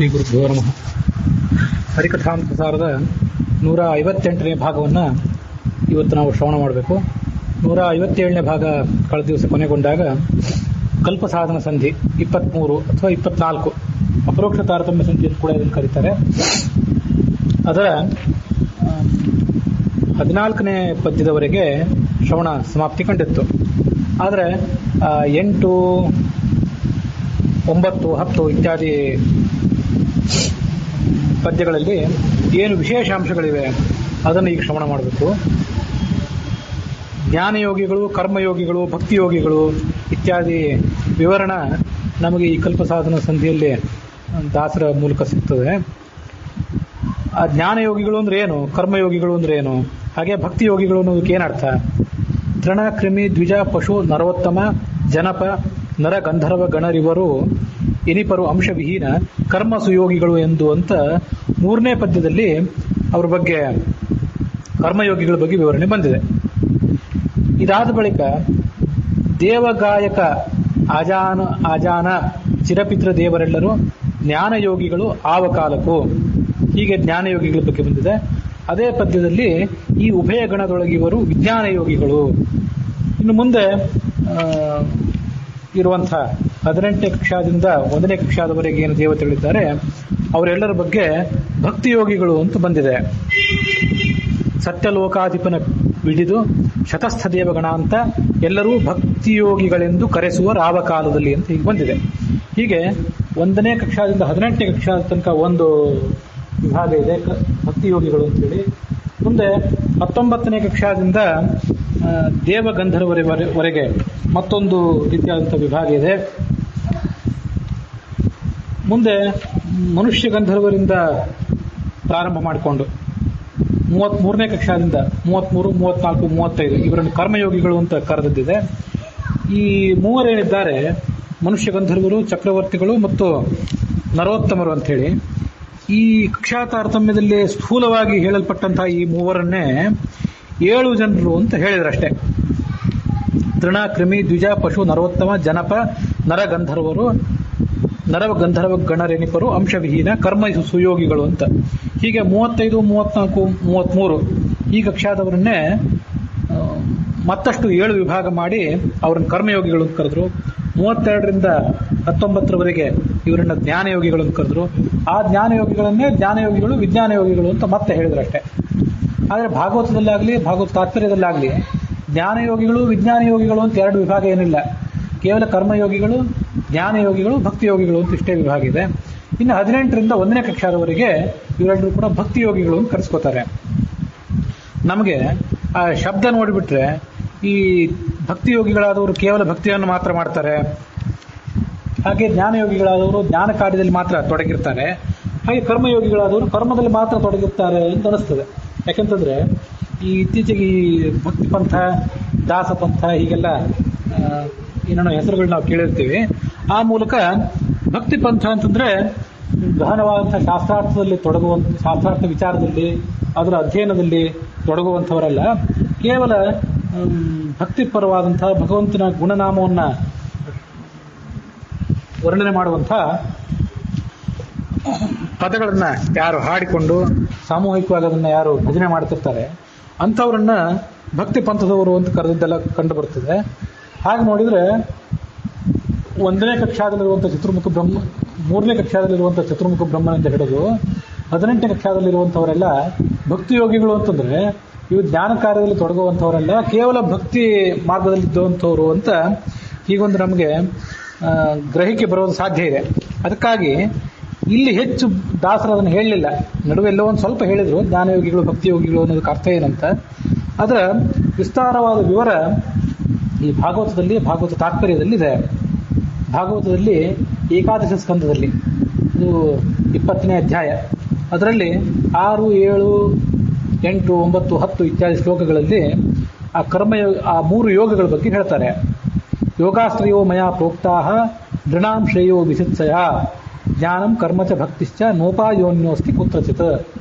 ಶ್ರೀ ಗುರುಭ್ಯೋ ನಮಃ. ಹರಿಕಥಾಮೃತಸಾರದ 158ನೇ ಭಾಗವನ್ನು ಇವತ್ತು ನಾವು ಶ್ರವಣ ಮಾಡಬೇಕು. 157ನೇ ಭಾಗ ಕಳೆದ ದಿವಸ ಕೊನೆಗೊಂಡಾಗ ಕಲ್ಪಸಾಧನ ಸಂಧಿ 23 ಅಥವಾ 24 ಅಪರೋಕ್ಷ ತಾರತಮ್ಯ ಸಂಧಿ ಅಂತ ಕೂಡ ಇದನ್ನು ಕರೀತಾರೆ. ಅದರ 14ನೇ ಪದ್ಯದವರೆಗೆ ಶ್ರವಣ ಸಮಾಪ್ತಿ ಕಂಡಿತ್ತು. ಆದರೆ 8, 9, 10 ಇತ್ಯಾದಿ ಪದ್ಯಗಳಲ್ಲಿ ಏನು ವಿಶೇಷಾಂಶಗಳಿವೆ ಅದನ್ನು ಈಗ ಶ್ರವಣ ಮಾಡಬೇಕು. ಜ್ಞಾನಯೋಗಿಗಳು, ಕರ್ಮಯೋಗಿಗಳು, ಭಕ್ತಿಯೋಗಿಗಳು ಇತ್ಯಾದಿ ವಿವರಣ ನಮಗೆ ಈ ಕಲ್ಪಸಾಧನ ಸಂಧಿಯಲ್ಲಿ ದಾಸರ ಮೂಲಕ ಸಿಗ್ತದೆ. ಆ ಜ್ಞಾನಯೋಗಿಗಳು ಅಂದ್ರೆ ಏನು, ಕರ್ಮಯೋಗಿಗಳು ಅಂದ್ರೆ ಏನು, ಹಾಗೆ ಭಕ್ತಿಯೋಗಿಗಳು ಅನ್ನೋದಕ್ಕೆ ಏನರ್ಥ? ತೃಣ, ಕ್ರಿಮಿ, ದ್ವಿಜ, ಪಶು, ನರೋತ್ತಮ, ಜನಪ, ನರ, ಗಂಧರ್ವ ಗಣರಿವರು ಎನಿಪರು ಅಂಶವಿಹೀನ ಕರ್ಮ ಸುಯೋಗಿಗಳು ಎಂದು ಅಂತ 3ನೇ ಪದ್ಯದಲ್ಲಿ ಅವ್ರ ಬಗ್ಗೆ, ಕರ್ಮಯೋಗಿಗಳ ಬಗ್ಗೆ ವಿವರಣೆ ಬಂದಿದೆ. ಇದಾದ ಬಳಿಕ ದೇವಗಾಯಕ ಆಜಾನ ಚಿರಪಿತ್ರ ದೇವರೆಲ್ಲರೂ ಜ್ಞಾನಯೋಗಿಗಳು ಆವ ಕಾಲಕ್ಕೂ, ಹೀಗೆ ಜ್ಞಾನಯೋಗಿಗಳ ಬಗ್ಗೆ ಬಂದಿದೆ. ಅದೇ ಪದ್ಯದಲ್ಲಿ ಈ ಉಭಯ ಗಣದೊಳಗಿವರು ವಿಜ್ಞಾನಯೋಗಿಗಳು. ಇನ್ನು ಮುಂದೆ ಇರುವಂಥ 18ನೇ ಕಕ್ಷಾದಿಂದ 1ನೇ ಕಕ್ಷಾದವರೆಗೆ ಏನು ದೇವತೆಗಳಿದ್ದಾರೆ ಅವರೆಲ್ಲರ ಬಗ್ಗೆ ಭಕ್ತಿಯೋಗಿಗಳು ಅಂತ ಬಂದಿದೆ. ಸತ್ಯಲೋಕಾಧಿಪನ ಬಿಡಿದು ಶತಸ್ಥ ದೇವಗಣ ಅಂತ ಎಲ್ಲರೂ ಭಕ್ತಿಯೋಗಿಗಳೆಂದು ಕರೆಸುವ ರಾವಕಾಲದಲ್ಲಿ ಅಂತ ಹೀಗೆ ಬಂದಿದೆ. ಹೀಗೆ 1ನೇ ಕಕ್ಷಾದಿಂದ 18ನೇ ಕಕ್ಷಾದ ತನಕ ಒಂದು ವಿಭಾಗ ಇದೆ, ಭಕ್ತಿಯೋಗಿಗಳು ಅಂತೇಳಿ. ಮುಂದೆ 19ನೇ ಕಕ್ಷಾದಿಂದ ದೇವಗಂಧರ್ವರೆಗೆ ಮತ್ತೊಂದು ರೀತಿಯಾದಂಥ ವಿಭಾಗ ಇದೆ. ಮುಂದೆ ಮನುಷ್ಯ ಗಂಧರ್ವರಿಂದ ಪ್ರಾರಂಭ ಮಾಡಿಕೊಂಡು 33ನೇ ಕಕ್ಷಾದಿಂದ 33, 34, 35 ಇವರನ್ನು ಕರ್ಮಯೋಗಿಗಳು ಅಂತ ಕರೆದಿದ್ದಿದೆ. ಈ ಮೂವರೇನಿದ್ದಾರೆ, ಮನುಷ್ಯ ಗಂಧರ್ವರು, ಚಕ್ರವರ್ತಿಗಳು ಮತ್ತು ನರೋತ್ತಮರು ಅಂಥೇಳಿ, ಈ ಕಕ್ಷಾ ತಾರತಮ್ಯದಲ್ಲಿ ಸ್ಥೂಲವಾಗಿ ಹೇಳಲ್ಪಟ್ಟಂತಹ ಈ ಮೂವರನ್ನೇ 7 ಜನರು ಅಂತ ಹೇಳಿದ್ರಷ್ಟೇ. ತೃಣ, ಕ್ರಿಮಿ, ದ್ವಿಜ, ಪಶು, ನರೋತ್ತಮ, ಜನಪ, ನರ, ಗಂಧರ್ವರು, ನರ, ಗಂಧರ್ವ ಗಣರೆನಿಪರು ಅಂಶವಿಹೀನ ಕರ್ಮ ಸುಯೋಗಿಗಳು ಅಂತ. ಹೀಗೆ 35, 34, 33 ಈ ಕಕ್ಷಾದವರನ್ನೇ ಮತ್ತಷ್ಟು 7 ವಿಭಾಗ ಮಾಡಿ ಅವರನ್ನು ಕರ್ಮಯೋಗಿಗಳು ಅಂತ ಕರೆದ್ರು. 32ರಿಂದ 19ರವರೆಗೆ ಇವರನ್ನ ಜ್ಞಾನಯೋಗಿಗಳು ಅಂತ ಕರೆದ್ರು. ಆ ಜ್ಞಾನಯೋಗಿಗಳನ್ನೇ ಜ್ಞಾನಯೋಗಿಗಳು, ವಿಜ್ಞಾನಯೋಗಿಗಳು ಅಂತ ಮತ್ತೆ ಹೇಳಿದ್ರಷ್ಟೇ. ಆದರೆ ಭಾಗವತದಲ್ಲಾಗಲಿ, ಭಾಗವತ ತಾತ್ಪರ್ಯದಲ್ಲಾಗಲಿ ಜ್ಞಾನಯೋಗಿಗಳು, ವಿಜ್ಞಾನಯೋಗಿಗಳು ಅಂತ 2 ವಿಭಾಗ ಏನಿಲ್ಲ. ಕೇವಲ ಕರ್ಮಯೋಗಿಗಳು, ಜ್ಞಾನಯೋಗಿಗಳು, ಭಕ್ತಿಯೋಗಿಗಳು ಅಂತ ಇಷ್ಟೇ ವಿಭಾಗ ಇದೆ. ಇನ್ನು 18ರಿಂದ 1ನೇ ಕಕ್ಷಾದವರೆಗೆ ಇವರೆಲ್ಲರೂ ಕೂಡ ಭಕ್ತಿಯೋಗಿಗಳು ಅಂತ ಕರೆಸ್ಕೋತಾರೆ. ನಮಗೆ ಆ ಶಬ್ದ ನೋಡಿಬಿಟ್ರೆ ಈ ಭಕ್ತಿಯೋಗಿಗಳಾದವರು ಕೇವಲ ಭಕ್ತಿಯನ್ನು ಮಾತ್ರ ಮಾಡ್ತಾರೆ, ಹಾಗೆ ಜ್ಞಾನಯೋಗಿಗಳಾದವರು ಜ್ಞಾನ ಕಾರ್ಯದಲ್ಲಿ ಮಾತ್ರ ತೊಡಗಿರ್ತಾರೆ, ಹಾಗೆ ಕರ್ಮಯೋಗಿಗಳಾದವರು ಕರ್ಮದಲ್ಲಿ ಮಾತ್ರ ತೊಡಗಿರ್ತಾರೆ ಅಂತ ಅನಿಸ್ತದೆ. ಯಾಕೆಂತಂದ್ರೆ ಈ ಇತ್ತೀಚೆಗೆ ಈ ಭಕ್ತಿ ಪಂಥ, ದಾಸ ಪಂಥ ಹೀಗೆಲ್ಲ ಏನೇನೋ ಹೆಸರುಗಳು ನಾವು ಕೇಳಿರ್ತೀವಿ. ಆ ಮೂಲಕ ಭಕ್ತಿ ಪಂಥ ಅಂತಂದ್ರೆ ಗಹನವಾದಂಥ ಶಾಸ್ತ್ರಾರ್ಥದಲ್ಲಿ ಶಾಸ್ತ್ರಾರ್ಥ ವಿಚಾರದಲ್ಲಿ, ಅದರ ಅಧ್ಯಯನದಲ್ಲಿ ತೊಡಗುವಂಥವರಲ್ಲ. ಕೇವಲ ಭಕ್ತಿಪರವಾದಂಥ ಭಗವಂತನ ಗುಣನಾಮವನ್ನು ವರ್ಣನೆ ಮಾಡುವಂಥ ಪದಗಳನ್ನ ಯಾರು ಹಾಡಿಕೊಂಡು ಸಾಮೂಹಿಕವಾಗಿ ಅದನ್ನ ಯಾರು ಭಜನೆ ಮಾಡ್ತಿರ್ತಾರೆ ಅಂಥವ್ರನ್ನ ಭಕ್ತಿ ಪಂಥದವರು ಅಂತ ಕರೆದಿದ್ದೆಲ್ಲ ಕಂಡು ಬರ್ತದೆ. ಹಾಗೆ ನೋಡಿದ್ರೆ 1ನೇ ಕಕ್ಷಾದಲ್ಲಿರುವಂಥ ಚತುರ್ಮುಖ ಬ್ರಹ್ಮ, 3ನೇ ಕಕ್ಷಾದಲ್ಲಿರುವಂಥ ಚತುರ್ಮುಖ ಬ್ರಹ್ಮನಿಂದ ಹಿಡಿದು 18ನೇ ಕಕ್ಷಾದಲ್ಲಿರುವಂಥವರೆಲ್ಲ ಭಕ್ತಿಯೋಗಿಗಳು ಅಂತಂದ್ರೆ ಇವು ಜ್ಞಾನ ಕಾರ್ಯದಲ್ಲಿ ತೊಡಗುವಂಥವರೆಲ್ಲ, ಕೇವಲ ಭಕ್ತಿ ಮಾರ್ಗದಲ್ಲಿದ್ದಂಥವ್ರು ಅಂತ ಹೀಗೊಂದು ನಮಗೆ ಗ್ರಹಿಕೆ ಬರೋದು ಸಾಧ್ಯ ಇದೆ. ಅದಕ್ಕಾಗಿ ಇಲ್ಲಿ ಹೆಚ್ಚು ದಾಸರು ಅದನ್ನು ಹೇಳಲಿಲ್ಲ. ನಡುವೆ ಎಲ್ಲೋ ಒಂದು ಸ್ವಲ್ಪ ಹೇಳಿದ್ರು ಜ್ಞಾನಯೋಗಿಗಳು, ಭಕ್ತಿಯೋಗಿಗಳು ಅನ್ನೋದಕ್ಕೆ ಅರ್ಥ ಏನಂತ. ಅದರ ವಿಸ್ತಾರವಾದ ವಿವರ ಈ ಭಾಗವತದಲ್ಲಿ, ಭಾಗವತ ತಾತ್ಪರ್ಯದಲ್ಲಿ ಇದೆ. ಭಾಗವತದಲ್ಲಿ ಏಕಾದಶ ಸ್ಕಂದದಲ್ಲಿ ಇದು 20ನೇ ಅಧ್ಯಾಯ, ಅದರಲ್ಲಿ 6, 7, 8, 9, 10 ಇತ್ಯಾದಿ ಶ್ಲೋಕಗಳಲ್ಲಿ ಆ ಕರ್ಮಯೋಗ, ಆ 3 ಯೋಗಗಳ ಬಗ್ಗೆ ಹೇಳ್ತಾರೆ. ಯೋಗಾಶ್ರಯೋ ಮಯಾ ಪ್ರೋಕ್ತಾಹ ದೃಢಾಂ ಶ್ರೇಯೋ ವಿಚಿತ್ಸಯ ಜ್ಞಾನಂ ಕರ್ಮಚ ಭಕ್ತಿಶ್ಚ ನೋಪಾಯೋನ್ಯೋಸ್ತಿ ಕುತ್ರಚಿತ್.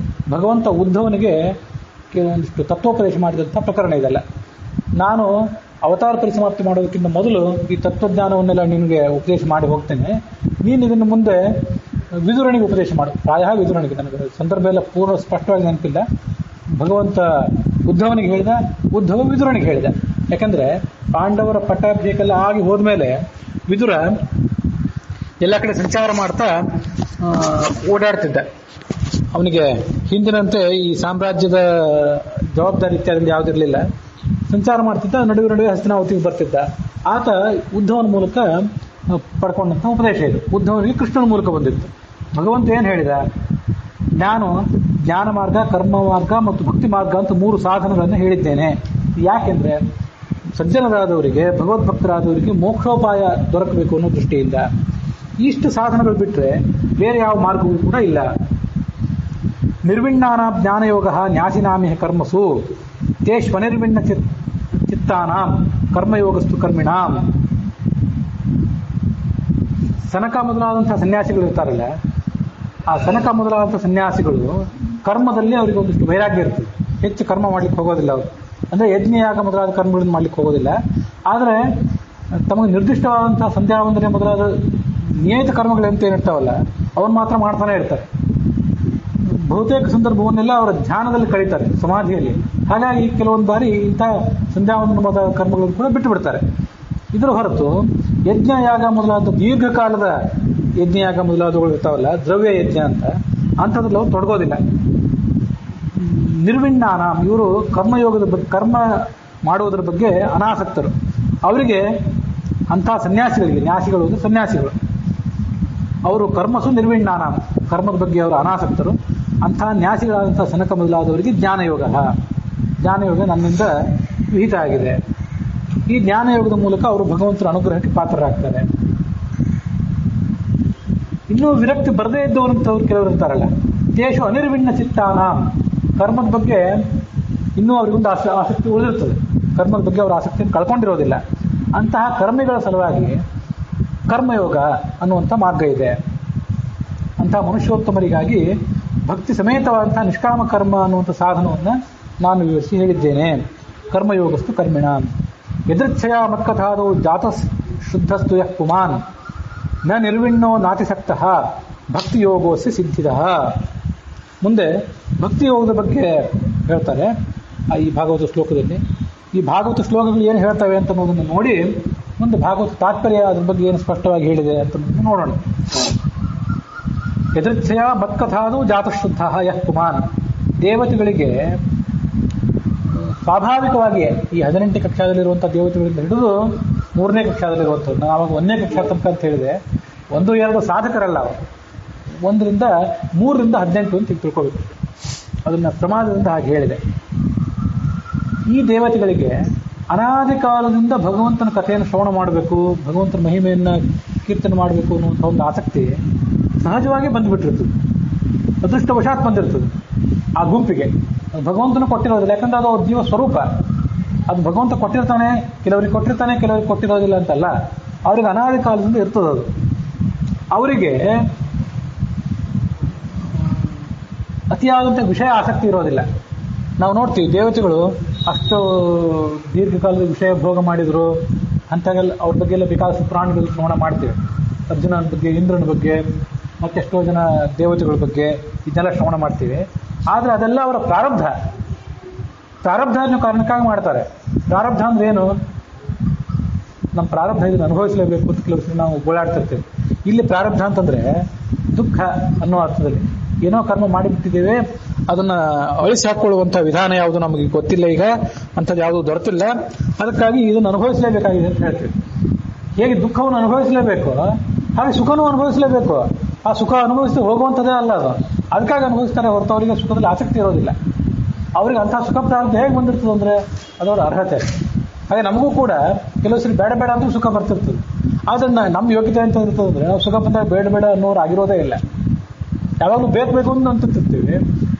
ಭಗವಂತ ಉದ್ಧವನಿಗೆ ಕೆಲವೊಂದಿಷ್ಟು ತತ್ವೋಪದೇಶ ಮಾಡಿದಂಥ ಪ್ರಕರಣ ಇದೆಲ್ಲ. ನಾನು ಅವತಾರ ಪರಿಸಮಾಪ್ತಿ ಮಾಡೋದಕ್ಕಿಂತ ಮೊದಲು ಈ ತತ್ವಜ್ಞಾನವನ್ನೆಲ್ಲ ನಿನಗೆ ಉಪದೇಶ ಮಾಡಿ ಹೋಗ್ತೇನೆ, ನೀನು ಇದನ್ನು ಮುಂದೆ ವಿದುರನಿಗೆ ಉಪದೇಶ ಮಾಡು. ಪ್ರಾಯ ವಿದುರನಿಗೆ, ನನಗೆ ಸಂದರ್ಭ ಎಲ್ಲ ಪೂರ್ಣ ಸ್ಪಷ್ಟವಾಗಿ ನೆನಪಿಲ್ಲ. ಭಗವಂತ ಉದ್ಧವನಿಗೆ ಹೇಳಿದ, ಉದ್ಧವ ವಿದುರನಿಗೆ ಹೇಳಿದ. ಯಾಕಂದ್ರೆ ಪಾಂಡವರ ಪಟ್ಟಾಭಿಷೇಕೆಲ್ಲ ಆಗಿ ಹೋದ್ಮೇಲೆ ವಿದುರ ಎಲ್ಲ ಕಡೆ ಸಂಚಾರ ಮಾಡ್ತಾ ಓಡಾಡ್ತಿದ್ದ. ಅವನಿಗೆ ಹಿಂದಿನಂತೆ ಈ ಸಾಮ್ರಾಜ್ಯದ ಜವಾಬ್ದಾರಿ ಇತ್ಯಾದಿ ಯಾವುದಿರಲಿಲ್ಲ. ಸಂಚಾರ ಮಾಡ್ತಿದ್ದ, ನಡುವೆ ಹಸ್ತಿನಾವತಿಗೆ ಬರ್ತಿದ್ದ. ಆತ ಉದ್ಧವನ ಮೂಲಕ ಪಡ್ಕೊಂಡಂಥ ಉಪದೇಶ ಇದು. ಉದ್ಧವನಿಗೆ ಕೃಷ್ಣನ ಮೂಲಕ ಬಂದಿತ್ತು. ಭಗವಂತ ಏನು ಹೇಳಿದ? ನಾನು ಜ್ಞಾನ ಮಾರ್ಗ, ಕರ್ಮ ಮಾರ್ಗ ಮತ್ತು ಭಕ್ತಿ ಮಾರ್ಗ ಅಂತ 3 ಸಾಧನಗಳನ್ನು ಹೇಳಿದ್ದೇನೆ. ಯಾಕೆಂದ್ರೆ ಸಜ್ಜನರಾದವರಿಗೆ, ಭಗವದ್ಭಕ್ತರಾದವರಿಗೆ ಮೋಕ್ಷೋಪಾಯ ದೊರಕಬೇಕು ಅನ್ನೋ ದೃಷ್ಟಿಯಿಂದ. ಇಷ್ಟು ಸಾಧನಗಳು ಬಿಟ್ಟರೆ ಬೇರೆ ಯಾವ ಮಾರ್ಗವೂ ಕೂಡ ಇಲ್ಲ. ನಿರ್ವಿಣ್ಣಾನ ಜ್ಞಾನಯೋಗ ನ್ಯಾಸಿನಾಮಿಹ ಕರ್ಮಸು ತೇ ಸ್ವನಿರ್ವಿಣ್ಣ ಚಿತ್ತಾನಾಂ ಕರ್ಮಯೋಗಸ್ತು ಕರ್ಮಿಣಾಂ. ಸನಕ ಮೊದಲಾದಂತಹ ಸನ್ಯಾಸಿಗಳು ಇರ್ತಾರಲ್ಲ, ಆ ಸನಕ ಮೊದಲಾದಂಥ ಸನ್ಯಾಸಿಗಳು ಕರ್ಮದಲ್ಲಿ ಅವರಿಗೆ ಒಂದಿಷ್ಟು ವೈರಾಗ್ಯ ಇರ್ತದೆ. ಹೆಚ್ಚು ಕರ್ಮ ಮಾಡ್ಲಿಕ್ಕೆ ಹೋಗೋದಿಲ್ಲ ಅವರು. ಅಂದರೆ ಯಜ್ಞಯಾಗ ಮೊದಲಾದ ಕರ್ಮಗಳನ್ನು ಮಾಡ್ಲಿಕ್ಕೆ ಹೋಗೋದಿಲ್ಲ. ಆದರೆ ತಮಗೆ ನಿರ್ದಿಷ್ಟವಾದಂತಹ ಸಂಧ್ಯಾವಂದನೆ ಮೊದಲಾದ ನಿಯತ ಕರ್ಮಗಳಂತ ಏನಿರ್ತಾವಲ್ಲ ಅವನ್ನ ಮಾತ್ರ ಮಾಡ್ತಾನೆ ಇರ್ತಾರೆ. ಬಹುತೇಕ ಸಂದರ್ಭವನ್ನೆಲ್ಲ ಅವರ ಧ್ಯಾನದಲ್ಲಿ ಕಳೀತಾರೆ, ಸಮಾಧಿಯಲ್ಲಿ. ಹಾಗಾಗಿ ಕೆಲವೊಂದು ಬಾರಿ ಇಂಥ ಸಂಧ್ಯಾವಂದನ ಮೊದಲಾದ ಕರ್ಮಗಳನ್ನು ಕೂಡ ಬಿಟ್ಟು ಬಿಡ್ತಾರೆ. ಇದರ ಹೊರತು ಯಜ್ಞಯಾಗ ಮೊದಲಾದ ದೀರ್ಘಕಾಲದ ಯಜ್ಞಯಾಗ ಮೊದಲಾದವುಗಳು ಇರ್ತಾವಲ್ಲ, ದ್ರವ್ಯ ಯಜ್ಞ ಅಂತ, ಅಂಥದ್ರಲ್ಲಿ ಅವರು ತೊಡಗೋದಿಲ್ಲ. ನಿರ್ವಿಣ್ಣಾನ, ಇವರು ಕರ್ಮಯೋಗದ ಬಗ್ಗೆ, ಕರ್ಮ ಮಾಡುವುದರ ಬಗ್ಗೆ ಅನಾಸಕ್ತರು. ಅವರಿಗೆ ಅಂಥ ಸನ್ಯಾಸಿಗಳಿಗೆ, ನ್ಯಾಸಿಗಳು ಅಂದರೆ ಸನ್ಯಾಸಿಗಳು, ಅವರು ಕರ್ಮಸು ನಿರ್ವಿಣ್ಣಾನ, ಕರ್ಮದ ಬಗ್ಗೆ ಅವರು ಅನಾಸಕ್ತರು. ಅಂಥ ನ್ಯಾಸಿಗಳಾದಂಥ ಸನಕ ಮೊದಲಾದವರಿಗೆ ಜ್ಞಾನಯೋಗ ನನ್ನಿಂದ ವಿಹಿತ ಆಗಿದೆ. ಈ ಜ್ಞಾನಯೋಗದ ಮೂಲಕ ಅವರು ಭಗವಂತನ ಅನುಗ್ರಹಕ್ಕೆ ಪಾತ್ರರಾಗ್ತಾರೆ. ಇನ್ನೂ ವಿರಕ್ತಿ ಬರದೇ ಇದ್ದವರಂಥವ್ರು ಕೆಲವರು ಇರ್ತಾರಲ್ಲ, ತೇಷು ಅನಿರ್ವಿಣ್ಣ ಚಿತ್ತಾನ, ಕರ್ಮದ ಬಗ್ಗೆ ಇನ್ನೂ ಅವರಿಗೊಂದು ಆಸಕ್ತಿ ಉಳಿದಿರ್ತದೆ. ಕರ್ಮದ ಬಗ್ಗೆ ಅವರ ಆಸಕ್ತಿಯನ್ನು ಕಳ್ಕೊಂಡಿರೋದಿಲ್ಲ. ಅಂತಹ ಕರ್ಮಿಗಳ ಸಲುವಾಗಿ ಕರ್ಮಯೋಗ ಅನ್ನುವಂಥ ಮಾರ್ಗ ಇದೆ. ಅಂತಹ ಮನುಷ್ಯೋತ್ತಮರಿಗಾಗಿ ಭಕ್ತಿ ಸಮೇತವಾದಂತಹ ನಿಷ್ಕಾಮ ಕರ್ಮ ಅನ್ನುವಂಥ ಸಾಧನವನ್ನು ನಾನು ವಿವರಿಸಿ ಹೇಳಿದ್ದೇನೆ. ಕರ್ಮಯೋಗಸ್ತು ಕರ್ಮಿಣ ಯದೃಚ್ಛಯ ಮತ್ಕಥಾದೌ ಜಾತ ಶುದ್ಧಸ್ತು ಯಃ ಪುಮಾನ್ ನ ನಿರ್ವಿಣ್ಣೋ ನಾತಿಸಕ್ತಃ ಭಕ್ತಿಯೋಗೋಸ್ಯ ಸಿದ್ಧಿದಃ. ಮುಂದೆ ಭಕ್ತಿಯೋಗದ ಬಗ್ಗೆ ಹೇಳ್ತಾರೆ ಈ ಭಾಗವತ ಶ್ಲೋಕದಲ್ಲಿ. ಈ ಭಾಗವತ ಶ್ಲೋಕಗಳು ಏನು ಹೇಳ್ತವೆ ಅಂತ ಅನ್ನೋದನ್ನು ನೋಡಿ ಮುಂದೆ ಭಾಗವತ ತಾತ್ಪರ್ಯ ಅದ್ರ ಬಗ್ಗೆ ಏನು ಸ್ಪಷ್ಟವಾಗಿ ಹೇಳಿದೆ ಅಂತ ನೋಡೋಣ. ಯದೃಚ್ಛಯ ಮತ್ಕಥಾದು ಜಾತಶುದ್ಧ ಯಃ ಪುಮಾನ್. ದೇವತೆಗಳಿಗೆ ಸ್ವಾಭಾವಿಕವಾಗಿಯೇ ಈ 18ನೇ ಕಕ್ಷಾದಲ್ಲಿರುವಂಥ ದೇವತೆಗಳಿಂದ ಹಿಡಿದು 3ನೇ ಕಕ್ಷಾದಲ್ಲಿರುವಂಥದ್ದು, ನಾನು ಆವಾಗ 1ನೇ ಕಕ್ಷಾ ತನಕ ಅಂತ ಹೇಳಿದೆ. 1, 2 ಸಾಧಕರಲ್ಲ ಅವರು. 1 ರಿಂದ 3 ರಿಂದ 18 ಅಂತ ತಿಳ್ಕೋಬೇಕು. ಅದನ್ನು ಪ್ರಮಾದದಿಂದ ಹಾಗೆ ಹೇಳಿದೆ. ಈ ದೇವತೆಗಳಿಗೆ ಅನಾದಿ ಕಾಲದಿಂದ ಭಗವಂತನ ಕಥೆಯನ್ನು ಶ್ರವಣ ಮಾಡಬೇಕು, ಭಗವಂತನ ಮಹಿಮೆಯನ್ನು ಕೀರ್ತನೆ ಮಾಡಬೇಕು ಅನ್ನುವಂಥ ಒಂದು ಆಸಕ್ತಿ ಸಹಜವಾಗಿ ಬಂದುಬಿಟ್ಟಿರ್ತದೆ. ಅದೃಷ್ಟವಶಾತ್ ಬಂದಿರ್ತದೆ ಆ ಗುಂಪಿಗೆ. ಭಗವಂತನು ಕೊಟ್ಟಿರೋದಿಲ್ಲ, ಯಾಕಂದ್ರೆ ಅದು ಅವ್ರ ಜೀವ ಸ್ವರೂಪ. ಅದು ಭಗವಂತ ಕೊಟ್ಟಿರ್ತಾನೆ, ಕೆಲವರಿಗೆ ಕೊಟ್ಟಿರ್ತಾನೆ, ಕೆಲವರಿಗೆ ಕೊಟ್ಟಿರೋದಿಲ್ಲ ಅಂತಲ್ಲ. ಅವ್ರಿಗೆ ಅನಾದಿ ಕಾಲದಿಂದ ಇರ್ತದೆ ಅದು. ಅವರಿಗೆ ಅತಿಯಾದಂಥ ವಿಷಯ ಆಸಕ್ತಿ ಇರೋದಿಲ್ಲ. ನಾವು ನೋಡ್ತೀವಿ ದೇವತೆಗಳು ಅಷ್ಟು ದೀರ್ಘಕಾಲದ ವಿಷಯ ಭೋಗ ಮಾಡಿದರು ಅಂತಾಗೆಲ್ಲ ಅವ್ರ ಬಗ್ಗೆ ಎಲ್ಲ ಬೇಕಾದಷ್ಟು ಪ್ರಾಣಿಗಳು ಶ್ರವಣ ಮಾಡ್ತೀವಿ. ಅರ್ಜುನನ ಬಗ್ಗೆ, ಇಂದ್ರನ ಬಗ್ಗೆ, ಮತ್ತೆಷ್ಟೋ ಜನ ದೇವತೆಗಳ ಬಗ್ಗೆ ಇದನ್ನೆಲ್ಲ ಶ್ರವಣ ಮಾಡ್ತೀವಿ. ಆದರೆ ಅದೆಲ್ಲ ಅವರ ಪ್ರಾರಬ್ಧ ಅನ್ನೋ ಕಾರಣಕ್ಕಾಗಿ ಮಾಡ್ತಾರೆ. ಪ್ರಾರಬ್ಧ ಅಂದ್ರೆ ಏನು? ನಮ್ಮ ಪ್ರಾರಬ್ಧ ಇದನ್ನು ಅನುಭವಿಸಲೇಬೇಕು ಅಂತ ಕೆಲವು ನಾವು ಗೋಳಾಡ್ತಿರ್ತೇವೆ. ಇಲ್ಲಿ ಪ್ರಾರಬ್ಧ ಅಂತಂದ್ರೆ ದುಃಖ ಅನ್ನೋ ಅರ್ಥದಲ್ಲಿ. ಏನೋ ಕರ್ಮ ಮಾಡಿಬಿಟ್ಟಿದ್ದೇವೆ, ಅದನ್ನು ಅಳಿಸಿ ಹಾಕೊಳ್ಳುವಂಥ ವಿಧಾನ ಯಾವುದು ನಮಗೆ ಗೊತ್ತಿಲ್ಲ, ಈಗ ಅಂಥದ್ದು ಯಾವುದು ದೊರೆತಿಲ್ಲ, ಅದಕ್ಕಾಗಿ ಇದನ್ನು ಅನುಭವಿಸಲೇಬೇಕಾಗಿದೆ ಅಂತ ಹೇಳ್ತೀವಿ. ಹೇಗೆ ದುಃಖವನ್ನು ಅನುಭವಿಸಲೇಬೇಕು ಹಾಗೆ ಸುಖನೂ ಅನುಭವಿಸಲೇಬೇಕು. ಆ ಸುಖ ಅನುಭವಿಸಿ ಹೋಗುವಂಥದ್ದೇ ಅಲ್ಲ ಅದು. ಅದಕ್ಕಾಗಿ ಅನುಭವಿಸ್ತಾರೆ ಹೊರತು ಅವರಿಗೆ ಸುಖದಲ್ಲಿ ಆಸಕ್ತಿ ಇರೋದಿಲ್ಲ. ಅವ್ರಿಗೆ ಅಂಥ ಸುಖ ಪ್ರಾರಂಭ ಹೇಗೆ ಬಂದಿರ್ತದೆ ಅಂದರೆ ಅದವರ ಅರ್ಹತೆ. ಹಾಗೆ ನಮಗೂ ಕೂಡ ಕೆಲವು ಸರಿ ಬೇಡ ಬೇಡ ಅಂದ್ರೂ ಸುಖ ಬರ್ತಿರ್ತದೆ. ಅದನ್ನು ನಮ್ಮ ಯೋಗ್ಯತೆ ಅಂತ ಇರ್ತದೆ ಅಂದರೆ ನಾವು ಸುಖ ಬಂದಾಗ ಬೇಡ ಬೇಡ ಅನ್ನೋರು ಆಗಿರೋದೇ ಇಲ್ಲ. ಯಾವಾಗಲೂ ಬೇಕು ಅಂತ ಅಂತಿರ್ತೀವಿ,